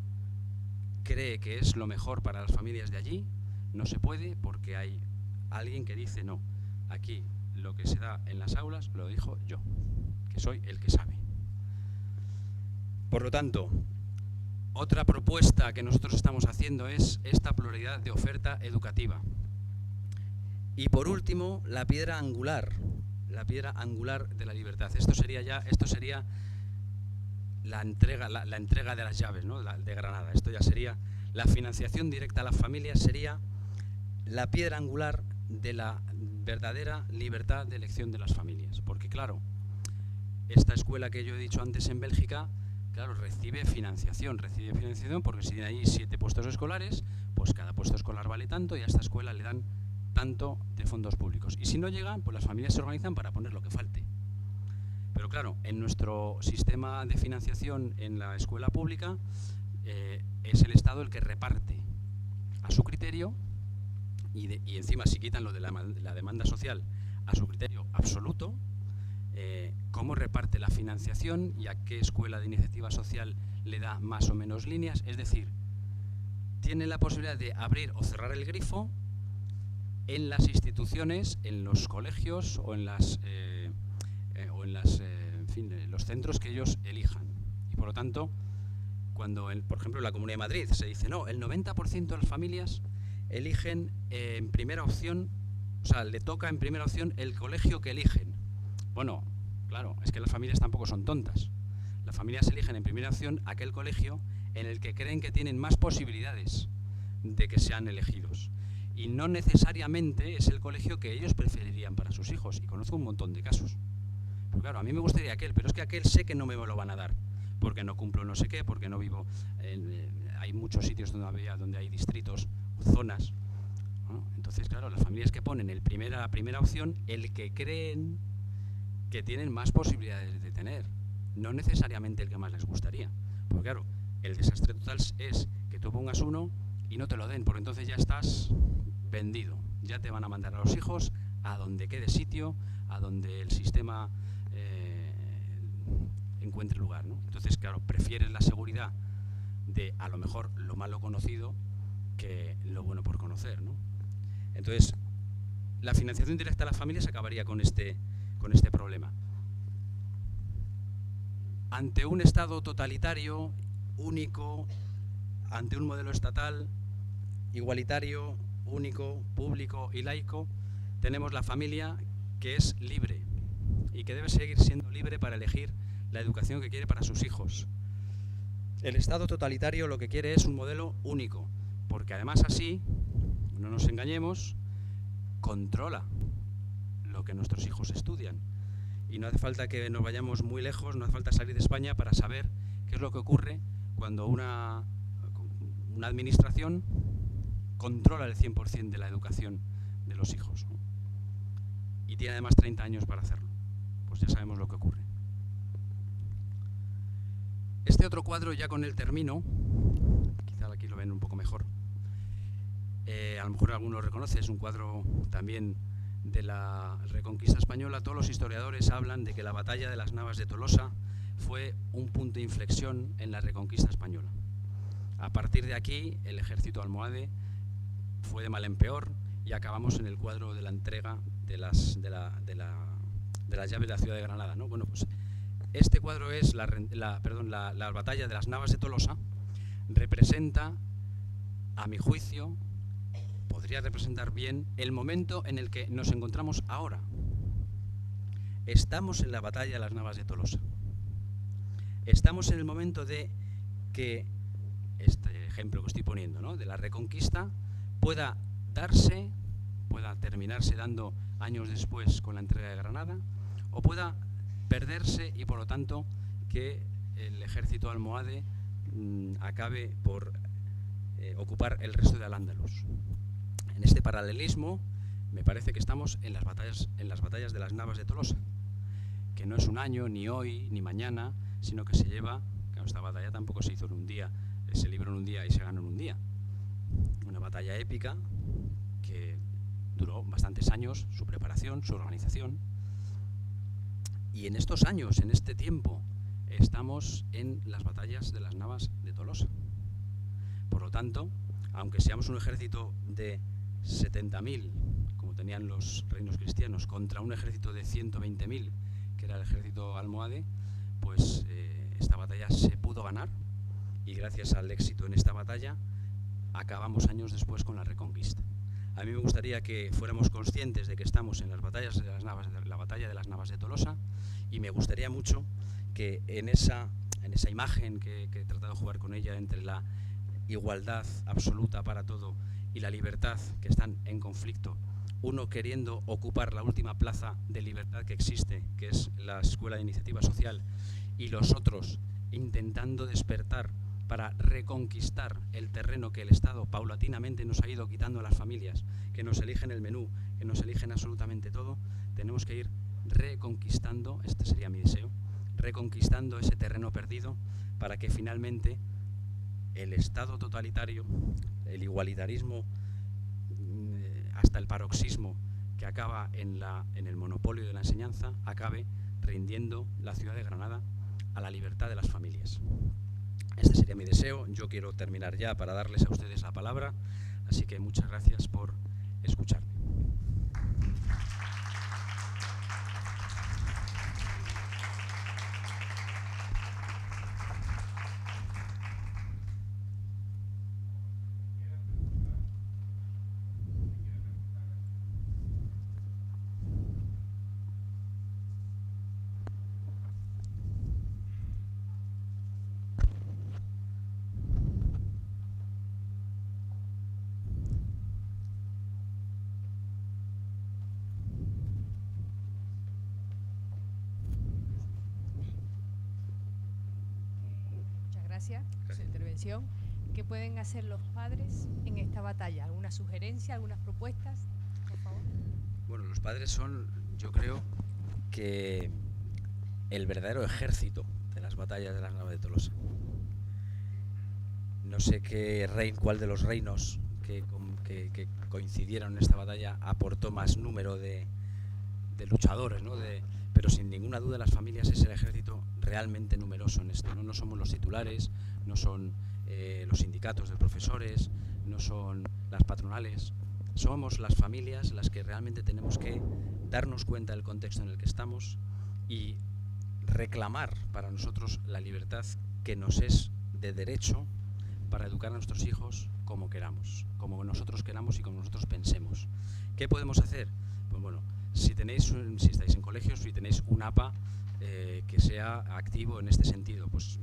cree que es lo mejor para las familias de allí. No se puede porque hay alguien que dice no. Aquí lo que se da en las aulas lo dijo yo, que soy el que sabe. Por lo tanto, otra propuesta que nosotros estamos haciendo es esta pluralidad de oferta educativa. Y por último, la piedra angular de la libertad. Esto sería la entrega de las llaves, ¿no? De Granada. Esto ya sería la financiación directa a las familias, sería la piedra angular de la verdadera libertad de elección de las familias. Porque claro, esta escuela que yo he dicho antes en Bélgica, claro, recibe financiación porque si hay 7 puestos escolares, pues cada puesto escolar vale tanto y a esta escuela le dan tanto de fondos públicos. Y si no llegan, pues las familias se organizan para poner lo que falte. Pero claro, en nuestro sistema de financiación en la escuela pública es el Estado el que reparte a su criterio y encima si quitan lo de la demanda social a su criterio absoluto, cómo reparte la financiación y a qué escuela de iniciativa social le da más o menos líneas. Es decir, tiene la posibilidad de abrir o cerrar el grifo en las instituciones, en los colegios o en los centros que ellos elijan. Y por lo tanto, cuando, por ejemplo, en la Comunidad de Madrid se dice, no, el 90% de las familias eligen en primera opción, o sea, le toca en primera opción el colegio que eligen. Bueno, claro, es que las familias tampoco son tontas. Las familias eligen en primera opción aquel colegio en el que creen que tienen más posibilidades de que sean elegidos. Y no necesariamente es el colegio que ellos preferirían para sus hijos. Y conozco un montón de casos. Pero claro, a mí me gustaría aquel, pero es que aquel sé que no me lo van a dar, porque no cumplo no sé qué, porque no vivo... hay muchos sitios donde hay distritos, zonas, ¿no? Entonces, claro, las familias que ponen la primera opción, el que creen que tienen más posibilidades de tener, no necesariamente el que más les gustaría. Porque claro, el desastre total es que tú pongas uno y no te lo den, porque entonces ya estás vendido. Ya te van a mandar a los hijos a donde quede sitio, a donde el sistema encuentre lugar, ¿no? Entonces, claro, prefieres la seguridad de a lo mejor lo malo conocido que lo bueno por conocer, ¿no? Entonces, la financiación directa a las familias acabaría con este problema. Ante un Estado totalitario, único, ante un modelo estatal, igualitario, único, público y laico, tenemos la familia que es libre y que debe seguir siendo libre para elegir la educación que quiere para sus hijos. El Estado totalitario lo que quiere es un modelo único, porque además así, no nos engañemos, controla lo que nuestros hijos estudian. Y no hace falta que nos vayamos muy lejos, no hace falta salir de España para saber qué es lo que ocurre cuando una administración controla el 100% de la educación de los hijos, ¿no? Y tiene además 30 años para hacerlo. Pues ya sabemos lo que ocurre. Este otro cuadro, ya con el termino, quizá aquí lo ven un poco mejor, a lo mejor alguno lo reconoce, es un cuadro también de la Reconquista Española. Todos los historiadores hablan de que la batalla de las Navas de Tolosa fue un punto de inflexión en la Reconquista Española. A partir de aquí, el ejército almohade fue de mal en peor y acabamos en el cuadro de la entrega de las llaves de la ciudad de Granada, ¿no? Bueno, pues este cuadro es la batalla de las Navas de Tolosa. Representa, a mi juicio, podría representar bien el momento en el que nos encontramos ahora. Estamos en la batalla de las Navas de Tolosa. Estamos en el momento de que este ejemplo que estoy poniendo, ¿no?, de la Reconquista pueda darse, pueda terminarse dando años después con la entrega de Granada, o pueda perderse y por lo tanto que el ejército almohade acabe por ocupar el resto de Al-Ándalus. En este paralelismo me parece que estamos en las batallas de las Navas de Tolosa, que no es un año, ni hoy, ni mañana, sino que se lleva, claro, esta batalla tampoco se hizo en un día, se libró en un día y se ganó en un día. Una batalla épica que duró bastantes años, su preparación, su organización. Y en estos años, en este tiempo, estamos en las batallas de las Navas de Tolosa. Por lo tanto, aunque seamos un ejército de 70.000, como tenían los reinos cristianos, contra un ejército de 120.000, que era el ejército almohade, pues esta batalla se pudo ganar, y gracias al éxito en esta batalla acabamos años después con la Reconquista. A mí me gustaría que fuéramos conscientes de que estamos en las batallas de las Navas, la batalla de las Navas de Tolosa, y me gustaría mucho que en esa imagen que he tratado de jugar con ella entre la igualdad absoluta para todo y la libertad, que están en conflicto, uno queriendo ocupar la última plaza de libertad que existe, que es la Escuela de Iniciativa Social, y los otros intentando despertar para reconquistar el terreno que el Estado paulatinamente nos ha ido quitando a las familias, que nos eligen el menú, que nos eligen absolutamente todo. Tenemos que ir reconquistando, este sería mi deseo, reconquistando ese terreno perdido para que finalmente el Estado totalitario, el igualitarismo hasta el paroxismo que acaba en el monopolio de la enseñanza, acabe rindiendo la ciudad de Granada a la libertad de las familias. Este sería mi deseo. Yo quiero terminar ya para darles a ustedes la palabra, así que muchas gracias por escucharme. Gracias por su intervención. ¿Qué pueden hacer los padres en esta batalla? ¿Alguna sugerencia, algunas propuestas, por favor? Bueno, los padres son, yo creo, que el verdadero ejército de las batallas de las Navas de Tolosa. No sé cuál de los reinos que coincidieron en esta batalla aportó más número de luchadores, ¿no? Pero sin ninguna duda las familias es el ejército realmente numeroso en esto, ¿no? No somos los titulares, no son los sindicatos de profesores, no son las patronales, somos las familias las que realmente tenemos que darnos cuenta del contexto en el que estamos y reclamar para nosotros la libertad que nos es de derecho para educar a nuestros hijos como queramos, como nosotros queramos y como nosotros pensemos. ¿Qué podemos hacer? Pues bueno, si estáis en colegios, si tenéis un APA que sea activo en este sentido, pues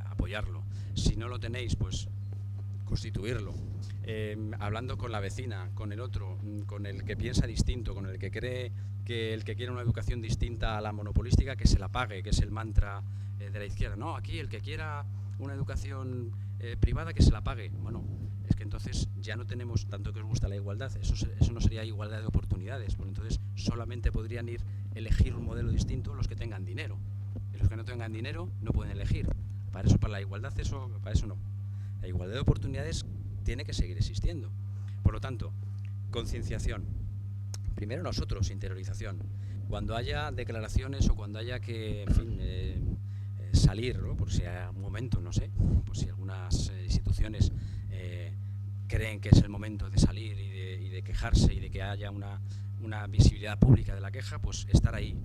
apoyarlo. Si no lo tenéis, pues constituirlo. hablando con la vecina, con el otro, con el que piensa distinto, con el que cree que el que quiere una educación distinta a la monopolística, que se la pague, que es el mantra de la izquierda. No, aquí el que quiera una educación privada, que se la pague. Bueno, es que entonces ya no tenemos tanto que os gusta la igualdad, eso no sería igualdad de oportunidades, porque entonces solamente podrían elegir un modelo distinto los que tengan dinero. Y los que no tengan dinero no pueden elegir. Para la igualdad, para eso no. La igualdad de oportunidades tiene que seguir existiendo. Por lo tanto, concienciación. Primero nosotros, interiorización. Cuando haya declaraciones o cuando haya que, en fin, salir, ¿no? Por si hay un momento, no sé, por si algunas instituciones creen que es el momento de salir y de quejarse y de que haya una visibilidad pública de la queja, pues estar ahí.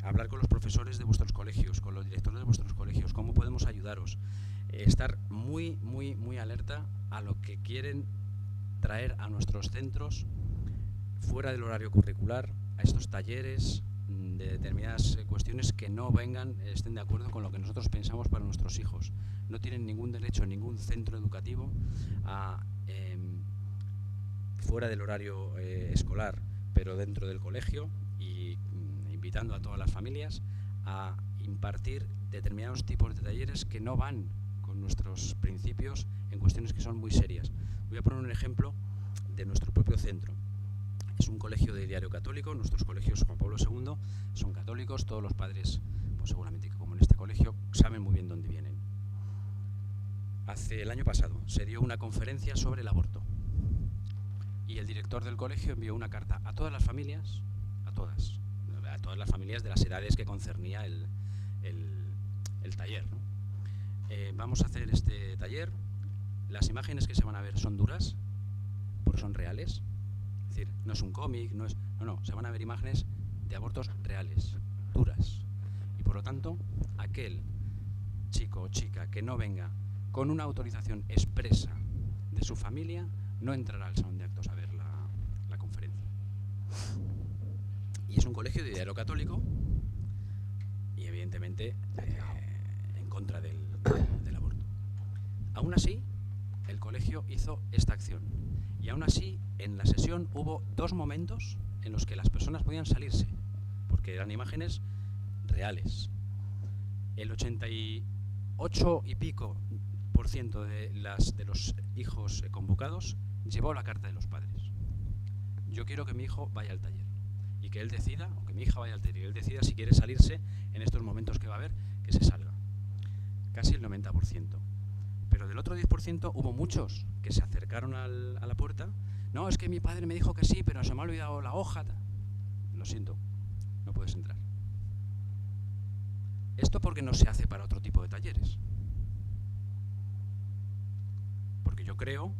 Hablar con los profesores de vuestros colegios, con los directores de vuestros colegios, cómo podemos ayudaros. Estar muy, muy, muy alerta a lo que quieren traer a nuestros centros fuera del horario curricular, a estos talleres de determinadas cuestiones que no estén de acuerdo con lo que nosotros pensamos para nuestros hijos. No tienen ningún derecho en ningún centro educativo fuera del horario escolar, pero dentro del colegio, y invitando a todas las familias a impartir determinados tipos de talleres que no van con nuestros principios en cuestiones que son muy serias. Voy a poner un ejemplo de nuestro propio centro. Es un colegio de diario católico, nuestros colegios Juan Pablo II son católicos, todos los padres, pues seguramente como en este colegio, saben muy bien dónde vienen. El año pasado se dio una conferencia sobre el aborto y el director del colegio envió una carta a todas las familias, a todas las familias de las edades que concernía el taller, ¿no? Vamos a hacer este taller. Las imágenes que se van a ver son duras, porque son reales. Es decir, no es un cómic, no, se van a ver imágenes de abortos reales, duras. Y por lo tanto, aquel chico o chica que no venga con una autorización expresa de su familia, no entrará al salón de actos a ver la conferencia. Y es un colegio de diario católico y evidentemente en contra del aborto. Aún así, el colegio hizo esta acción. Y aún así, en la sesión hubo 2 momentos en los que las personas podían salirse, porque eran imágenes reales. El 88 y pico % de los hijos convocados llevó la carta de los padres. Yo quiero que mi hijo vaya al taller y que él decida, o que mi hija vaya al taller y él decida si quiere salirse en estos momentos que va a haber, que se salga. Casi el 90%. Pero del otro 10% hubo muchos que se acercaron a la puerta. No, es que mi padre me dijo que sí, pero se me ha olvidado la hoja. Lo siento, no puedes entrar. Esto porque no se hace para otro tipo de talleres. Porque yo creo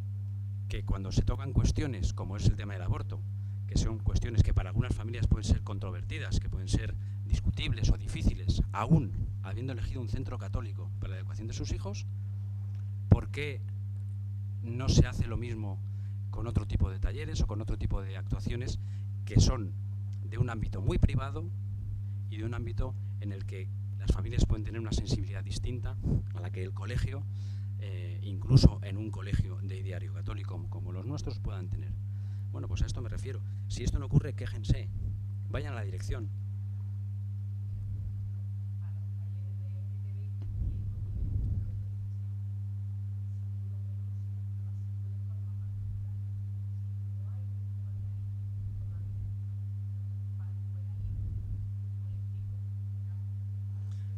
que cuando se tocan cuestiones como es el tema del aborto, que son cuestiones que para algunas familias pueden ser controvertidas, que pueden ser discutibles o difíciles, aún habiendo elegido un centro católico para la educación de sus hijos, ¿por qué no se hace lo mismo con otro tipo de talleres o con otro tipo de actuaciones que son de un ámbito muy privado y de un ámbito en el que las familias pueden tener una sensibilidad distinta a la que el colegio, incluso en un colegio de diario católico como los nuestros, puedan tener? Bueno, pues a esto me refiero. Si esto no ocurre, quéjense, vayan a la dirección.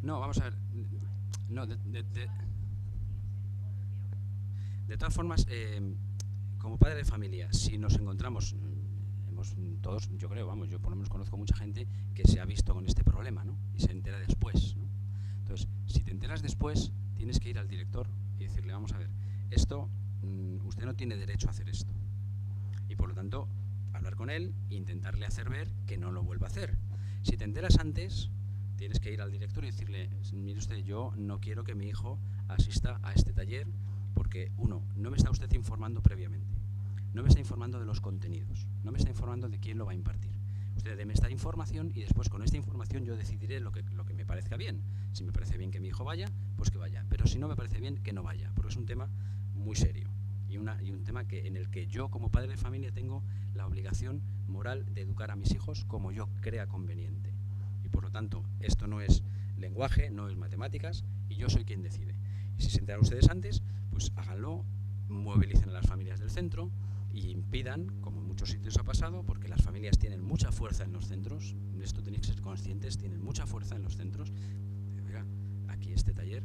No, vamos a ver. No, de todas formas, como padre de familia, si nos encontramos, todos, yo creo, vamos, yo por lo menos conozco mucha gente que se ha visto con este problema, ¿no? Y se entera después, ¿no? Entonces, si te enteras después, tienes que ir al director y decirle, vamos a ver, esto, usted no tiene derecho a hacer esto. Y por lo tanto, hablar con él e intentarle hacer ver que no lo vuelva a hacer. Si te enteras antes, tienes que ir al director y decirle, mire usted, yo no quiero que mi hijo asista a este taller porque, uno, no me está usted informando previamente, no me está informando de los contenidos, no me está informando de quién lo va a impartir. Usted deme esta información y después con esta información yo decidiré lo que me parezca bien. Si me parece bien que mi hijo vaya, pues que vaya, pero si no me parece bien, que no vaya, porque es un tema muy serio y un tema en el que yo, como padre de familia, tengo la obligación moral de educar a mis hijos como yo crea conveniente. Y por lo tanto, esto no es lenguaje, no es matemáticas, y yo soy quien decide. Y si se enteran ustedes antes, pues háganlo, movilicen a las familias del centro y impidan, como en muchos sitios ha pasado, porque las familias tienen mucha fuerza en los centros, de esto tenéis que ser conscientes, tienen mucha fuerza en los centros. Oiga, aquí este taller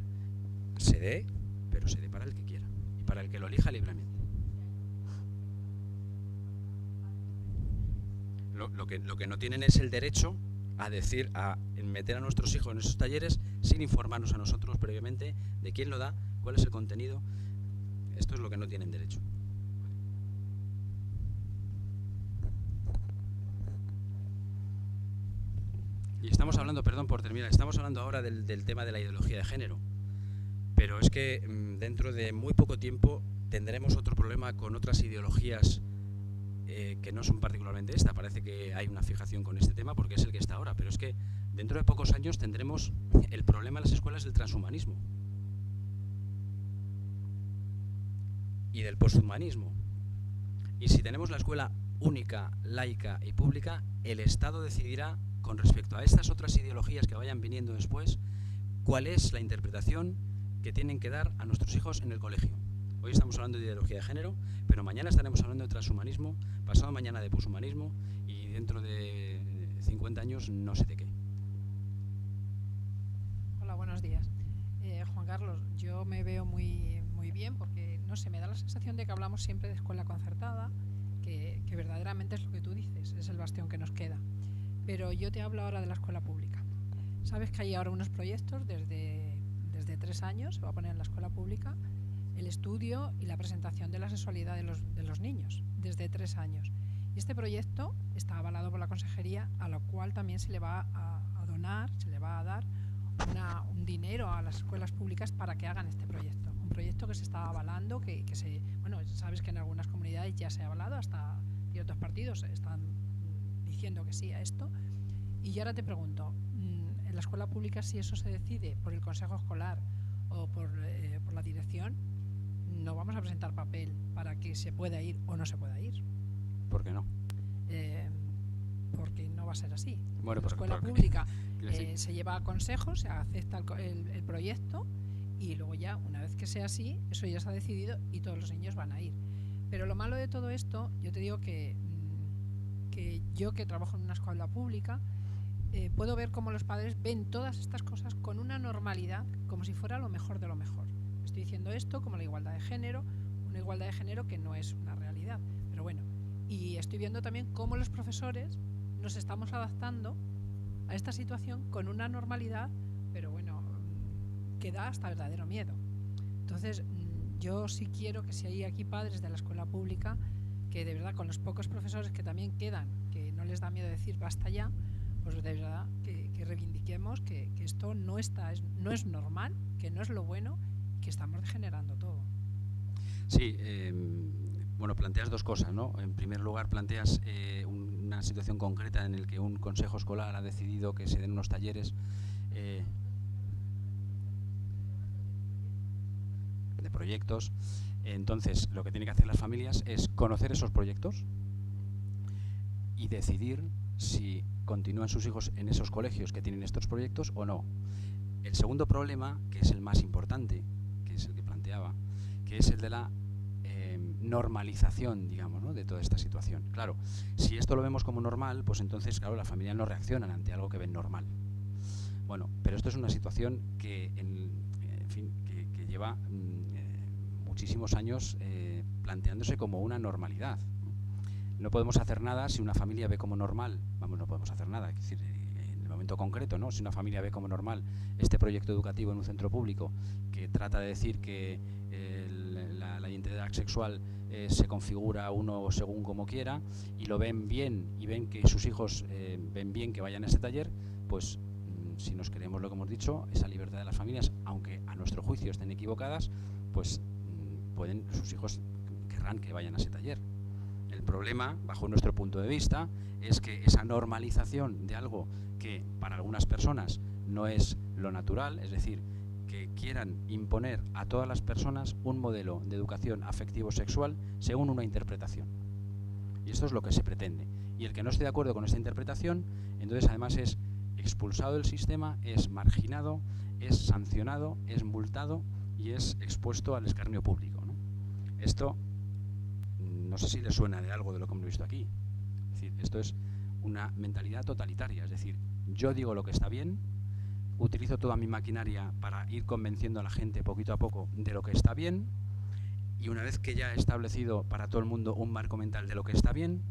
se dé, pero se dé para el que quiera y para el que lo elija libremente. Lo que no tienen es el derecho a decir, a meter a nuestros hijos en esos talleres sin informarnos a nosotros previamente de quién lo da, cuál es el contenido. Esto es lo que no tienen derecho. Y estamos hablando, perdón por terminar, estamos hablando ahora del tema de la ideología de género, pero es que dentro de muy poco tiempo tendremos otro problema con otras ideologías que no son particularmente esta. Parece que hay una fijación con este tema porque es el que está ahora, pero es que dentro de pocos años tendremos el problema en las escuelas del transhumanismo y del posthumanismo. Y si tenemos la escuela única, laica y pública, el Estado decidirá, con respecto a estas otras ideologías que vayan viniendo después, cuál es la interpretación que tienen que dar a nuestros hijos en el colegio. Hoy estamos hablando de ideología de género, pero mañana estaremos hablando de transhumanismo, pasado mañana de poshumanismo y dentro de 50 años no sé de qué. Hola, buenos días. Juan Carlos, yo me veo muy bien porque, no sé, me da la sensación de que hablamos siempre de escuela concertada, que verdaderamente es lo que tú dices, es el bastión que nos queda. Pero yo te hablo ahora de la escuela pública. Sabes que hay ahora unos proyectos desde 3 años, se va a poner en la escuela pública el estudio y la presentación de la sexualidad de los niños, desde 3 años. Y este proyecto está avalado por la consejería, a lo cual también se le va a donar, se le va a dar un dinero a las escuelas públicas para que hagan este proyecto. Un proyecto que se está avalando, bueno, sabes que en algunas comunidades ya se ha avalado, hasta ciertos partidos están diciendo que sí a esto. Y yo ahora te pregunto, en la escuela pública, si eso se decide por el consejo escolar o por la dirección, no vamos a presentar papel para que se pueda ir o no se pueda ir. ¿Por qué no? Porque no va a ser así. Bueno, la escuela pública se lleva a consejos, se acepta el proyecto y luego ya, una vez que sea así, eso ya se ha decidido y todos los niños van a ir. Pero lo malo de todo esto, yo te digo que yo, que trabajo en una escuela pública, puedo ver cómo los padres ven todas estas cosas con una normalidad, como si fuera lo mejor de lo mejor. Estoy diciendo esto como la igualdad de género, una igualdad de género que no es una realidad, pero bueno. Y estoy viendo también cómo los profesores nos estamos adaptando a esta situación con una normalidad, pero bueno, que da hasta verdadero miedo. Entonces, yo sí quiero que si hay aquí padres de la escuela pública, que de verdad con los pocos profesores que también quedan, que no les da miedo decir basta ya, pues de verdad que reivindiquemos que esto no es normal, que no es lo bueno, que estamos degenerando todo. Sí, bueno, planteas dos cosas, ¿no? En primer lugar, planteas una situación concreta en la que un consejo escolar ha decidido que se den unos talleres de proyectos. Entonces, lo que tienen que hacer las familias es conocer esos proyectos y decidir si continúan sus hijos en esos colegios que tienen estos proyectos o no. El segundo problema, que es el más importante, que es el que planteaba, que es el de la normalización, digamos, ¿no?, de toda esta situación. Claro, si esto lo vemos como normal, pues entonces, claro, las familias no reaccionan ante algo que ven normal. Bueno, pero esto es una situación que, en fin, que lleva muchísimos años planteándose como una normalidad. No podemos hacer nada si una familia ve como normal, no podemos hacer nada, es decir, en el momento concreto, ¿no? Si una familia ve como normal este proyecto educativo en un centro público que trata de decir que la identidad sexual se configura uno según como quiera, y lo ven bien y ven que sus hijos ven bien que vayan a ese taller, pues si nos creemos lo que hemos dicho, esa libertad de las familias, aunque a nuestro juicio estén equivocadas, pues sus hijos querrán que vayan a ese taller. El problema, bajo nuestro punto de vista, es que esa normalización de algo que para algunas personas no es lo natural, es decir, que quieran imponer a todas las personas un modelo de educación afectivo-sexual según una interpretación. Y esto es lo que se pretende. Y el que no esté de acuerdo con esta interpretación, entonces además es expulsado del sistema, es marginado, es sancionado, es multado y es expuesto al escarnio público, ¿no? Esto, no sé si le suena de algo de lo que hemos visto aquí. Es decir, esto es una mentalidad totalitaria. Es decir, yo digo lo que está bien, utilizo toda mi maquinaria para ir convenciendo a la gente poquito a poco de lo que está bien, y una vez que ya he establecido para todo el mundo un marco mental de lo que está bien,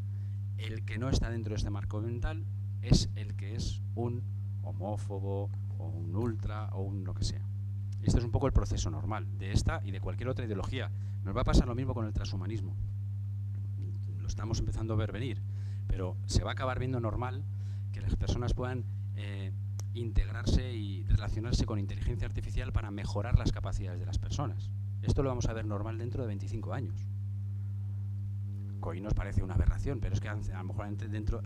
el que no está dentro de este marco mental es el que es un homófobo o un ultra o un lo que sea. Y esto es un poco el proceso normal de esta y de cualquier otra ideología. Nos va a pasar lo mismo con el transhumanismo. Lo estamos empezando a ver venir, pero se va a acabar viendo normal que las personas puedan integrarse y relacionarse con inteligencia artificial para mejorar las capacidades de las personas. Esto lo vamos a ver normal dentro de 25 años. Hoy nos parece una aberración, pero es que a lo mejor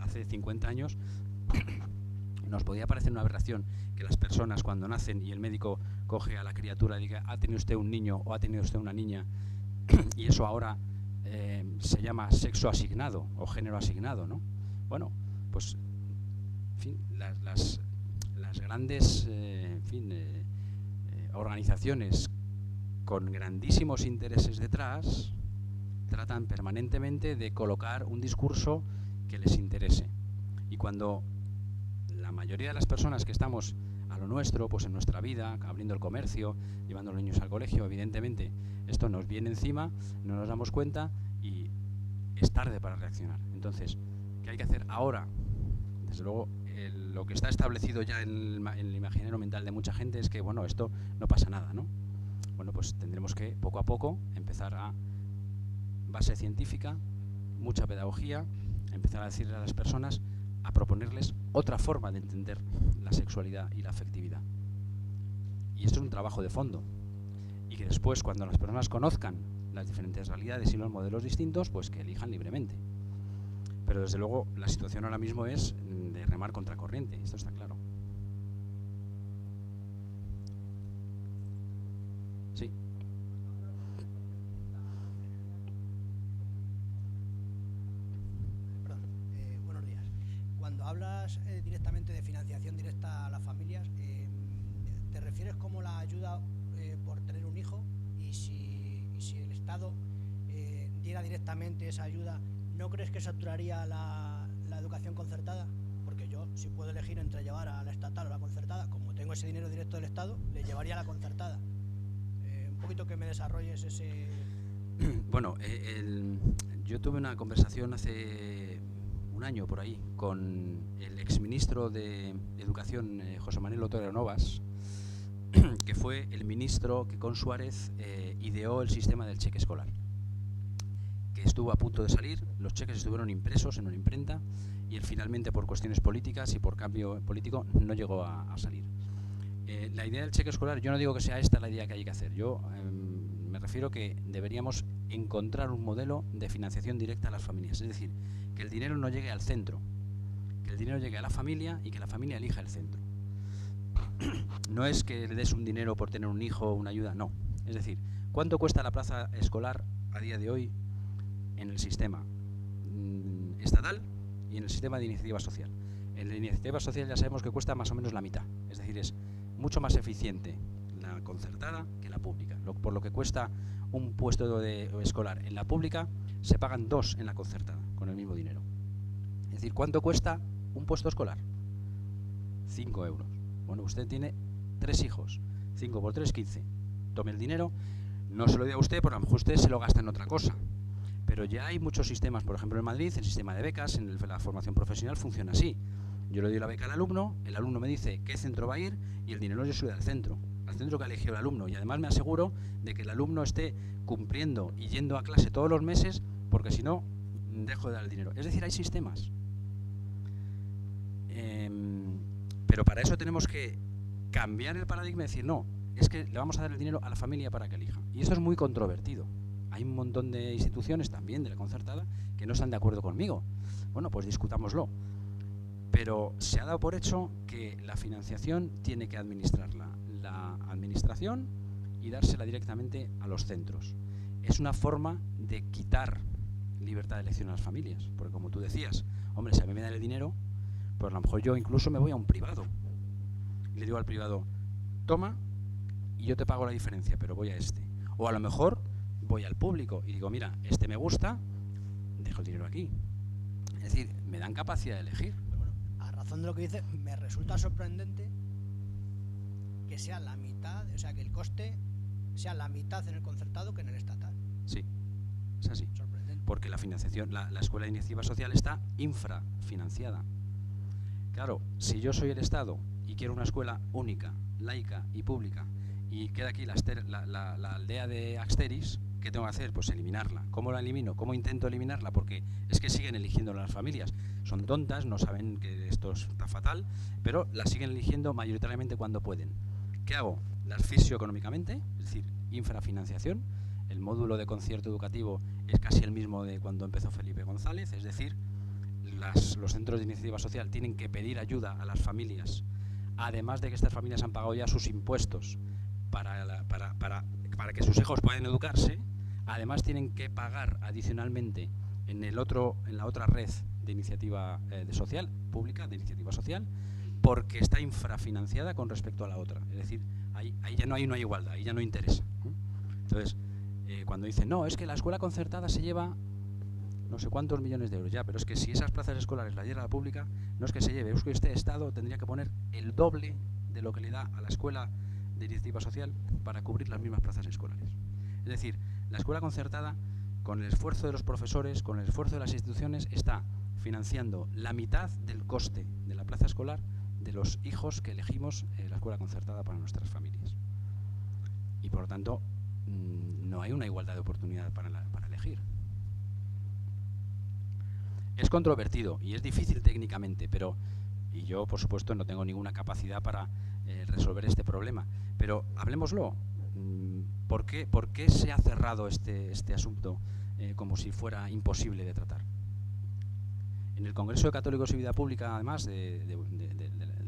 hace 50 años nos podía parecer una aberración que las personas cuando nacen y el médico coge a la criatura y diga ha tenido usted un niño o ha tenido usted una niña y eso ahora se llama sexo asignado o género asignado, ¿no? Bueno, pues en fin, las grandes organizaciones con grandísimos intereses detrás tratan permanentemente de colocar un discurso que les interese. Y cuando la mayoría de las personas que estamos a lo nuestro, pues en nuestra vida, abriendo el comercio, llevando a los niños al colegio, evidentemente esto nos viene encima, no nos damos cuenta y es tarde para reaccionar. Entonces, ¿qué hay que hacer ahora? Desde luego, lo que está establecido ya en el imaginario mental de mucha gente es que, bueno, esto no pasa nada, ¿no? Bueno, pues tendremos que, poco a poco, empezar a base científica, mucha pedagogía, empezar a decirle a las personas, a proponerles otra forma de entender la sexualidad y la afectividad. Y esto es un trabajo de fondo. Y que después, cuando las personas conozcan las diferentes realidades y los modelos distintos, pues que elijan libremente. Pero desde luego, la situación ahora mismo es de remar contra corriente, esto está claro. Sí. Perdón, buenos días. Cuando hablas directamente de financiación directa a las familias, ¿te refieres como la ayuda por tener un hijo? Y si el Estado diera directamente esa ayuda, ¿no crees que saturaría la educación concertada? Porque yo, si puedo elegir entre llevar a la estatal o la concertada, como tengo ese dinero directo del Estado, le llevaría a la concertada. Un poquito que me desarrolles ese... Bueno, yo tuve una conversación hace un año por ahí con el exministro de Educación, José Manuel Otero Novas, que fue el ministro que con Suárez ideó el sistema del cheque escolar, que estuvo a punto de salir, los cheques estuvieron impresos en una imprenta y él finalmente por cuestiones políticas y por cambio político no llegó a salir. La idea del cheque escolar, yo no digo que sea esta la idea que hay que hacer, yo me refiero que deberíamos encontrar un modelo de financiación directa a las familias, es decir, que el dinero no llegue al centro, que el dinero llegue a la familia y que la familia elija el centro. No es que le des un dinero por tener un hijo o una ayuda, no. Es decir, ¿cuánto cuesta la plaza escolar a día de hoy en el sistema estatal y en el sistema de iniciativa social? En la iniciativa social ya sabemos que cuesta más o menos la mitad, es decir, es mucho más eficiente la concertada que la pública. Por lo que cuesta un puesto escolar en la pública, se pagan 2 en la concertada, con el mismo dinero. Es decir, ¿cuánto cuesta un puesto escolar? 5 euros. Bueno, usted tiene 3 hijos, 5 por 3, 15. Tome el dinero, no se lo dé a usted, porque a lo mejor usted se lo gasta en otra cosa. Pero ya hay muchos sistemas, por ejemplo en Madrid, el sistema de becas, en la formación profesional funciona así. Yo le doy la beca al alumno, el alumno me dice qué centro va a ir y el dinero yo se lo doy al centro que ha elegido el alumno. Y además me aseguro de que el alumno esté cumpliendo y yendo a clase todos los meses, porque si no, dejo de dar el dinero. Es decir, hay sistemas. Pero para eso tenemos que cambiar el paradigma y decir, no, es que le vamos a dar el dinero a la familia para que elija. Y esto es muy controvertido. Hay un montón de instituciones también de la concertada que no están de acuerdo conmigo. Bueno, pues discutámoslo. Pero se ha dado por hecho que la financiación tiene que administrarla la administración y dársela directamente a los centros. Es una forma de quitar libertad de elección a las familias, porque como tú decías, hombre, si a mí me dan el dinero, pues a lo mejor yo incluso me voy a un privado y le digo al privado, toma y yo te pago la diferencia, pero voy a este. O a lo mejor voy al público y digo, mira, este me gusta, dejo el dinero aquí. Es decir, me dan capacidad de elegir. Pero bueno, a razón de lo que dices, me resulta sorprendente que sea la mitad, o sea, que el coste sea la mitad en el concertado que en el estatal. Sí, es así. Sorprendente. Porque la financiación, la escuela de iniciativa social está infrafinanciada. Claro, si yo soy el Estado y quiero una escuela única, laica y pública, y queda aquí la aldea de Axteris, ¿qué tengo que hacer? Pues eliminarla. ¿Cómo la elimino? ¿Cómo intento eliminarla? Porque es que siguen eligiendo las familias. Son tontas, no saben que esto está fatal, pero la siguen eligiendo mayoritariamente cuando pueden. ¿Qué hago? La asfixio económicamente, es decir, infrafinanciación. El módulo de concierto educativo es casi el mismo de cuando empezó Felipe González, es decir, los centros de iniciativa social tienen que pedir ayuda a las familias, además de que estas familias han pagado ya sus impuestos para que sus hijos puedan educarse, además tienen que pagar adicionalmente en la otra red de iniciativa social, pública, de iniciativa social, porque está infrafinanciada con respecto a la otra. Es decir, ahí ya no hay una igualdad, ahí ya no interesa. Entonces, cuando dicen, no, es que la escuela concertada se lleva no sé cuántos millones de euros, ya, pero es que si esas plazas escolares las diera la pública, no es que se lleve, es que este Estado tendría que poner el doble de lo que le da a la escuela de iniciativa social para cubrir las mismas plazas escolares. Es decir, la escuela concertada, con el esfuerzo de los profesores, con el esfuerzo de las instituciones, está financiando la mitad del coste de la plaza escolar de los hijos que elegimos la escuela concertada para nuestras familias. Y por lo tanto, no hay una igualdad de oportunidad para elegir. Es controvertido y es difícil técnicamente, y yo por supuesto no tengo ninguna capacidad para resolver este problema, pero hablemoslo. ¿Por qué se ha cerrado este asunto como si fuera imposible de tratar? En el Congreso de Católicos y Vida Pública, además de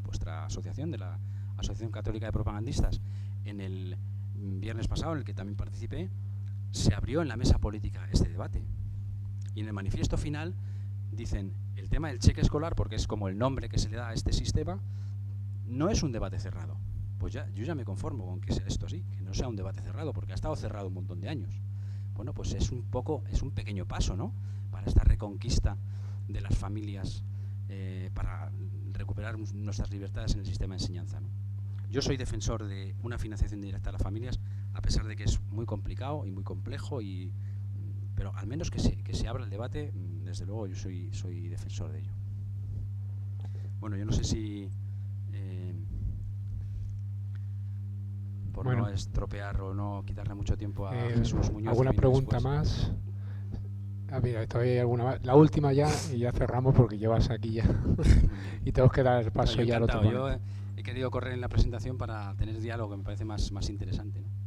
vuestra asociación, de la Asociación Católica de Propagandistas, en el viernes pasado, en el que también participé, se abrió en la mesa política este debate. Y en el manifiesto final dicen, el tema del cheque escolar, porque es como el nombre que se le da a este sistema, no es un debate cerrado. Pues yo ya me conformo con que sea esto así, que no sea un debate cerrado, porque ha estado cerrado un montón de años. Bueno, pues es un pequeño paso, ¿no?, para esta reconquista de las familias, para recuperar nuestras libertades en el sistema de enseñanza, ¿no? Yo soy defensor de una financiación directa a las familias, a pesar de que es muy complicado y muy complejo, pero al menos que se abra el debate, desde luego yo soy defensor de ello. Bueno, yo no sé si por no estropear o no quitarle mucho tiempo a Jesús Muñoz. ¿Alguna pregunta más? Mira, todavía hay alguna más. La última ya, y ya cerramos porque llevas aquí ya. Y tenemos que dar paso ya al otro. Yo he querido correr en la presentación para tener diálogo, que me parece más interesante, ¿no?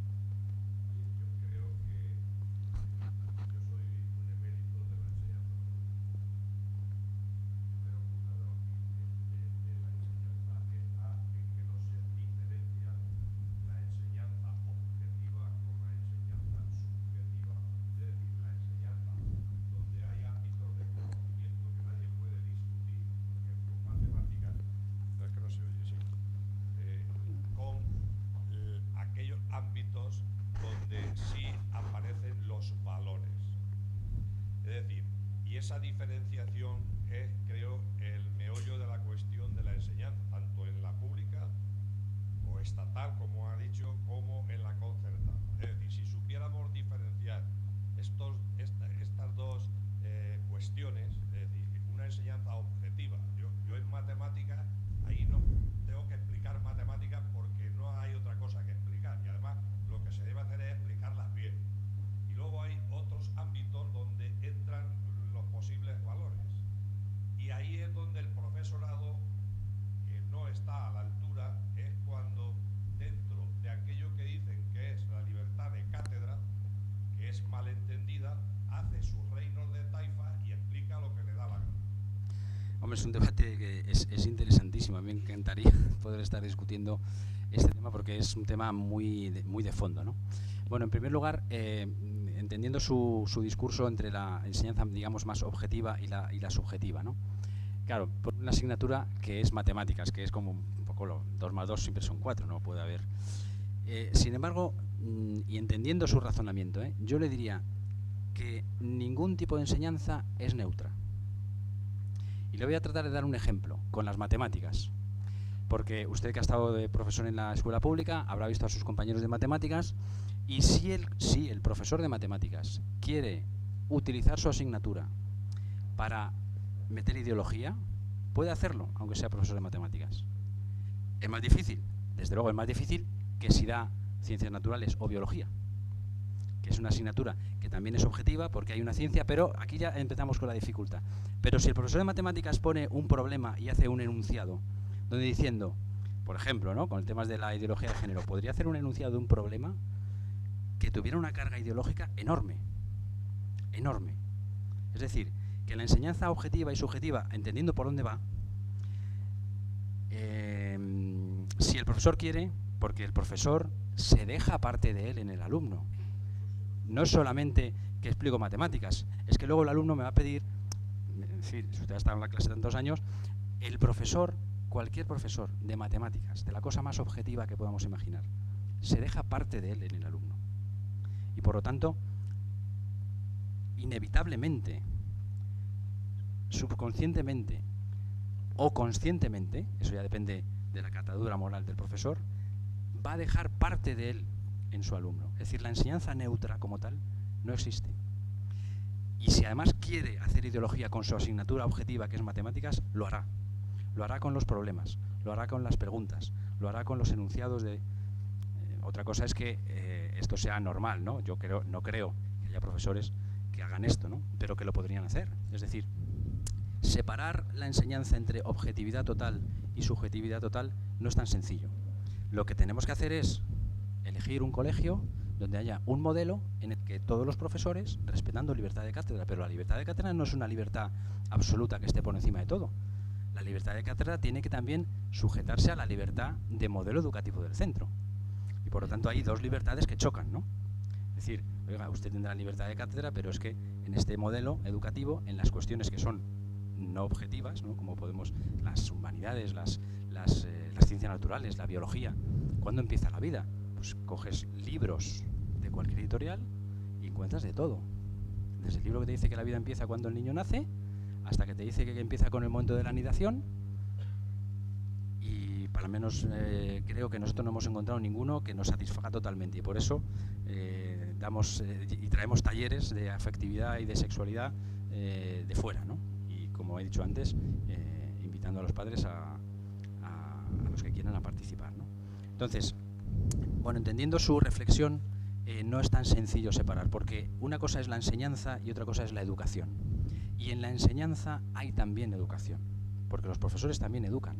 Ámbitos donde sí aparecen los valores. Es decir, y esa diferenciación es, creo, el meollo de la cuestión de la enseñanza, tanto en la pública o estatal, como ha dicho, como en la concertada. Es decir, si supiéramos diferenciar estas dos cuestiones, es decir, una enseñanza objetiva. Yo en matemáticas, ahí no tengo que explicar matemáticas porque no hay otra cosa que explicar, y además lo que se debe hacer es explicarlas bien. Y luego hay otros ámbitos donde entran los posibles valores, y ahí es donde el profesorado, que no está a la altura, es cuando dentro de aquello que dicen que es la libertad de cátedra, que es malentendida, hace sus reinos de taifa y explica lo que le da la gana. Hombre, es un debate que es interesantísimo. A mí me encantaría poder estar discutiendo este tema porque es un tema muy de fondo, ¿no? Bueno, en primer lugar, entendiendo su discurso entre la enseñanza, digamos, más objetiva y la subjetiva, ¿no? Claro, por una asignatura que es matemáticas, que es como un poco 2 más 2 siempre son 4, no puede haber. Sin embargo, y entendiendo su razonamiento, yo le diría que ningún tipo de enseñanza es neutra. Y le voy a tratar de dar un ejemplo con las matemáticas. Porque usted, que ha estado de profesor en la escuela pública, habrá visto a sus compañeros de matemáticas, y si el profesor de matemáticas quiere utilizar su asignatura para meter ideología, puede hacerlo, aunque sea profesor de matemáticas. ¿Es más difícil? Desde luego es más difícil que si da ciencias naturales o biología, que es una asignatura que también es objetiva porque hay una ciencia, pero aquí ya empezamos con la dificultad. Pero si el profesor de matemáticas pone un problema y hace un enunciado, donde diciendo, por ejemplo, ¿no?, con el tema de la ideología de género, podría hacer un enunciado de un problema que tuviera una carga ideológica enorme, enorme. Es decir, que la enseñanza objetiva y subjetiva, entendiendo por dónde va, si el profesor quiere, porque el profesor se deja parte de él en el alumno. No es solamente que explico matemáticas, es que luego el alumno me va a pedir, es decir, si usted ha estado en la clase tantos años, el profesor, cualquier profesor de matemáticas, de la cosa más objetiva que podamos imaginar, se deja parte de él en el alumno. Y por lo tanto, inevitablemente, subconscientemente o conscientemente, eso ya depende de la catadura moral del profesor, va a dejar parte de él en su alumno. Es decir, la enseñanza neutra como tal no existe. Y si además quiere hacer ideología con su asignatura objetiva, que es matemáticas, lo hará. Lo hará con los problemas, lo hará con las preguntas, lo hará con los enunciados de... otra cosa es que esto sea normal, ¿no? Yo no creo que haya profesores que hagan esto, ¿no?, pero que lo podrían hacer. Es decir, separar la enseñanza entre objetividad total y subjetividad total no es tan sencillo. Lo que tenemos que hacer es elegir un colegio donde haya un modelo en el que todos los profesores, respetando libertad de cátedra, pero la libertad de cátedra no es una libertad absoluta que esté por encima de todo. La libertad de cátedra tiene que también sujetarse a la libertad de modelo educativo del centro. Y por lo tanto hay dos libertades que chocan, ¿no? Es decir, oiga, usted tendrá libertad de cátedra, pero es que en este modelo educativo, en las cuestiones que son no objetivas, ¿no?, como podemos, las humanidades, las ciencias naturales, la biología, ¿cuándo empieza la vida? Pues coges libros de cualquier editorial y encuentras de todo. Desde el libro que te dice que la vida empieza cuando el niño nace, hasta que te dice que empieza con el momento de la anidación, y para menos creo que nosotros no hemos encontrado ninguno que nos satisfaga totalmente, y por eso damos y traemos talleres de afectividad y de sexualidad de fuera, ¿no? Y como he dicho antes, invitando a los padres a los que quieran a participar, ¿no? Entonces, bueno, entendiendo su reflexión, no es tan sencillo separar, porque una cosa es la enseñanza y otra cosa es la educación. Y en la enseñanza hay también educación, porque los profesores también educan.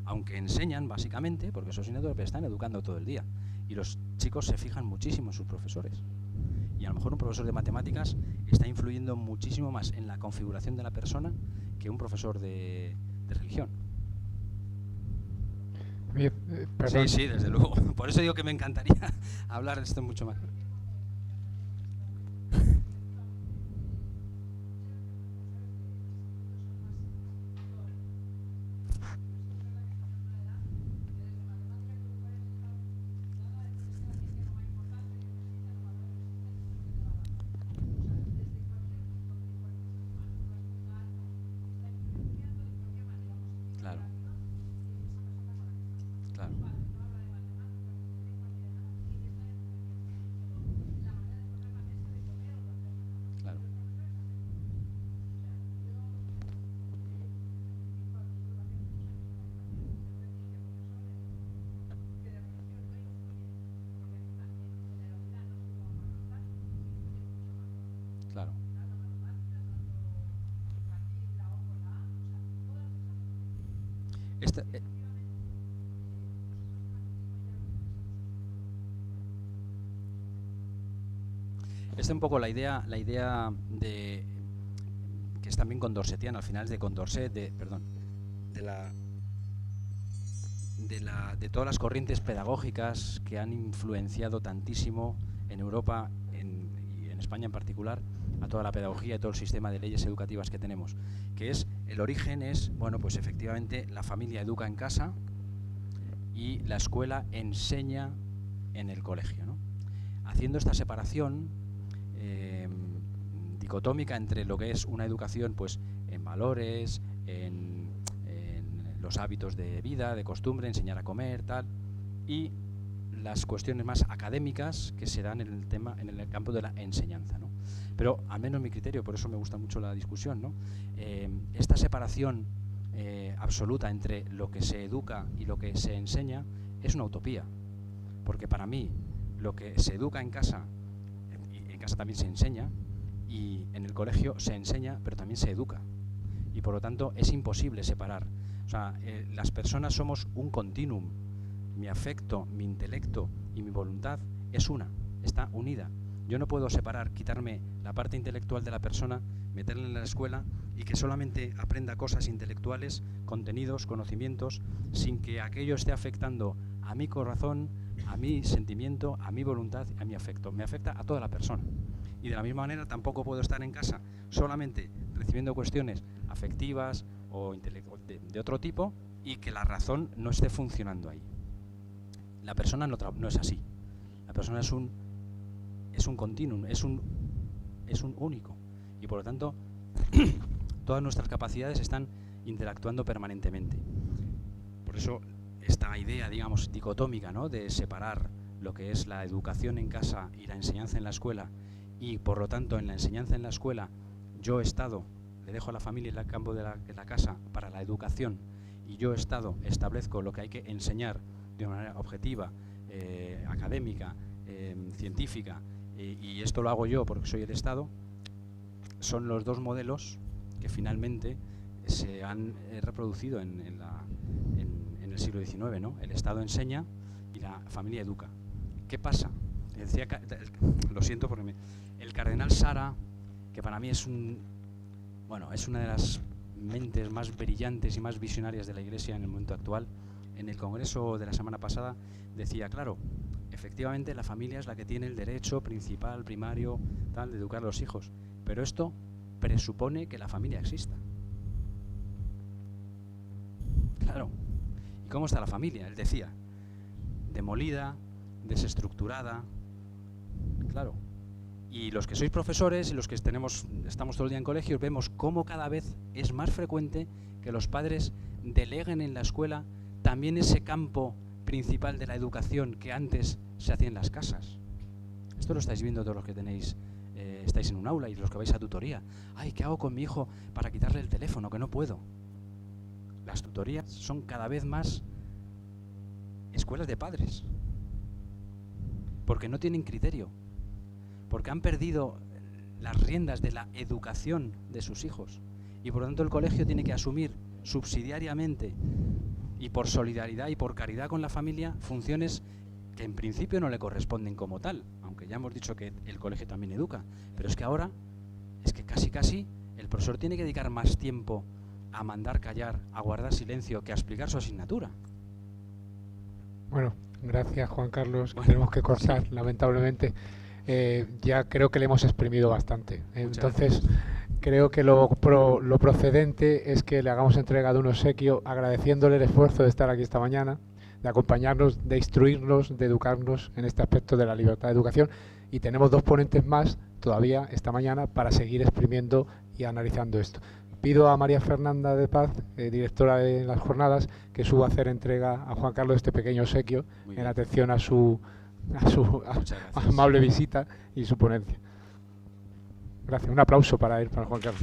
Aunque enseñan, básicamente, porque esos asignatura, pero están educando todo el día. Y los chicos se fijan muchísimo en sus profesores. Y a lo mejor un profesor de matemáticas está influyendo muchísimo más en la configuración de la persona que un profesor de religión. Bien, perdón. Sí, desde luego. Por eso digo que me encantaría hablar de esto mucho más. Claro. Claro. Claro. Claro. Esta, esta es un poco la idea de que es también condorsetiana, al final es de Condorcet, de la de todas las corrientes pedagógicas que han influenciado tantísimo en Europa y en España en particular a toda la pedagogía y todo el sistema de leyes educativas que tenemos, que es, el origen es, bueno, pues efectivamente la familia educa en casa y la escuela enseña en el colegio, ¿no? Haciendo esta separación dicotómica entre lo que es una educación pues en valores, en los hábitos de vida, de costumbre, enseñar a comer, tal, y las cuestiones más académicas que se dan en el campo de la enseñanza, ¿no? Pero al menos mi criterio, por eso me gusta mucho la discusión, ¿no? Esta separación absoluta entre lo que se educa y lo que se enseña es una utopía, porque para mí lo que se educa en casa también se enseña, y en el colegio se enseña pero también se educa, y por lo tanto es imposible separar. O sea, las personas somos un continuum. Mi afecto, mi intelecto y mi voluntad es una, está unida. Yo no puedo separar, quitarme la parte intelectual de la persona, meterla en la escuela y que solamente aprenda cosas intelectuales, contenidos, conocimientos, sin que aquello esté afectando a mi corazón, a mi sentimiento, a mi voluntad, a mi afecto. Me afecta a toda la persona. Y de la misma manera tampoco puedo estar en casa solamente recibiendo cuestiones afectivas o de otro tipo y que la razón no esté funcionando ahí. La persona no es así. La persona es un continuum, es un único. Y por lo tanto, todas nuestras capacidades están interactuando permanentemente. Por eso, esta idea, digamos, dicotómica, ¿no?, de separar lo que es la educación en casa y la enseñanza en la escuela, y por lo tanto, en la enseñanza en la escuela, yo le dejo a la familia el campo de la casa para la educación, y yo establezco lo que hay que enseñar de una manera objetiva, académica, científica, y esto lo hago yo porque soy el Estado. Son los dos modelos que finalmente se han reproducido en el siglo XIX, ¿no? El Estado enseña y la familia educa. ¿Qué pasa? Decía, lo siento porque el cardenal Sara, que para mí es una de las mentes más brillantes y más visionarias de la Iglesia en el momento actual, en el congreso de la semana pasada decía, claro, efectivamente la familia es la que tiene el derecho principal, primario, tal, de educar a los hijos, pero esto presupone que la familia exista. Claro. ¿Y cómo está la familia? Él decía, demolida, desestructurada, claro. Y los que sois profesores y los que estamos todo el día en colegios, vemos cómo cada vez es más frecuente que los padres deleguen en la escuela también ese campo principal de la educación que antes se hacía en las casas. Esto lo estáis viendo todos los que estáis en un aula y los que vais a tutoría. Ay, ¿qué hago con mi hijo para quitarle el teléfono? Que no puedo. Las tutorías son cada vez más escuelas de padres, porque no tienen criterio, porque han perdido las riendas de la educación de sus hijos, y por lo tanto el colegio tiene que asumir subsidiariamente y por solidaridad y por caridad con la familia funciones que en principio no le corresponden como tal, aunque ya hemos dicho que el colegio también educa, pero es que ahora es que casi el profesor tiene que dedicar más tiempo a mandar callar, a guardar silencio, que a explicar su asignatura. Bueno, gracias Juan Carlos, tenemos que cortar, sí, lamentablemente. Ya creo que le hemos exprimido bastante. Entonces, creo que lo procedente es que le hagamos entrega de un obsequio, agradeciéndole el esfuerzo de estar aquí esta mañana, de acompañarnos, de instruirnos, de educarnos en este aspecto de la libertad de educación. Y tenemos dos ponentes más todavía esta mañana para seguir exprimiendo y analizando esto. Pido a María Fernanda de Paz, directora de las jornadas, que suba a hacer entrega a Juan Carlos de este pequeño obsequio en atención a su amable visita y su ponencia. Gracias. Un aplauso para él, para Juan Carlos.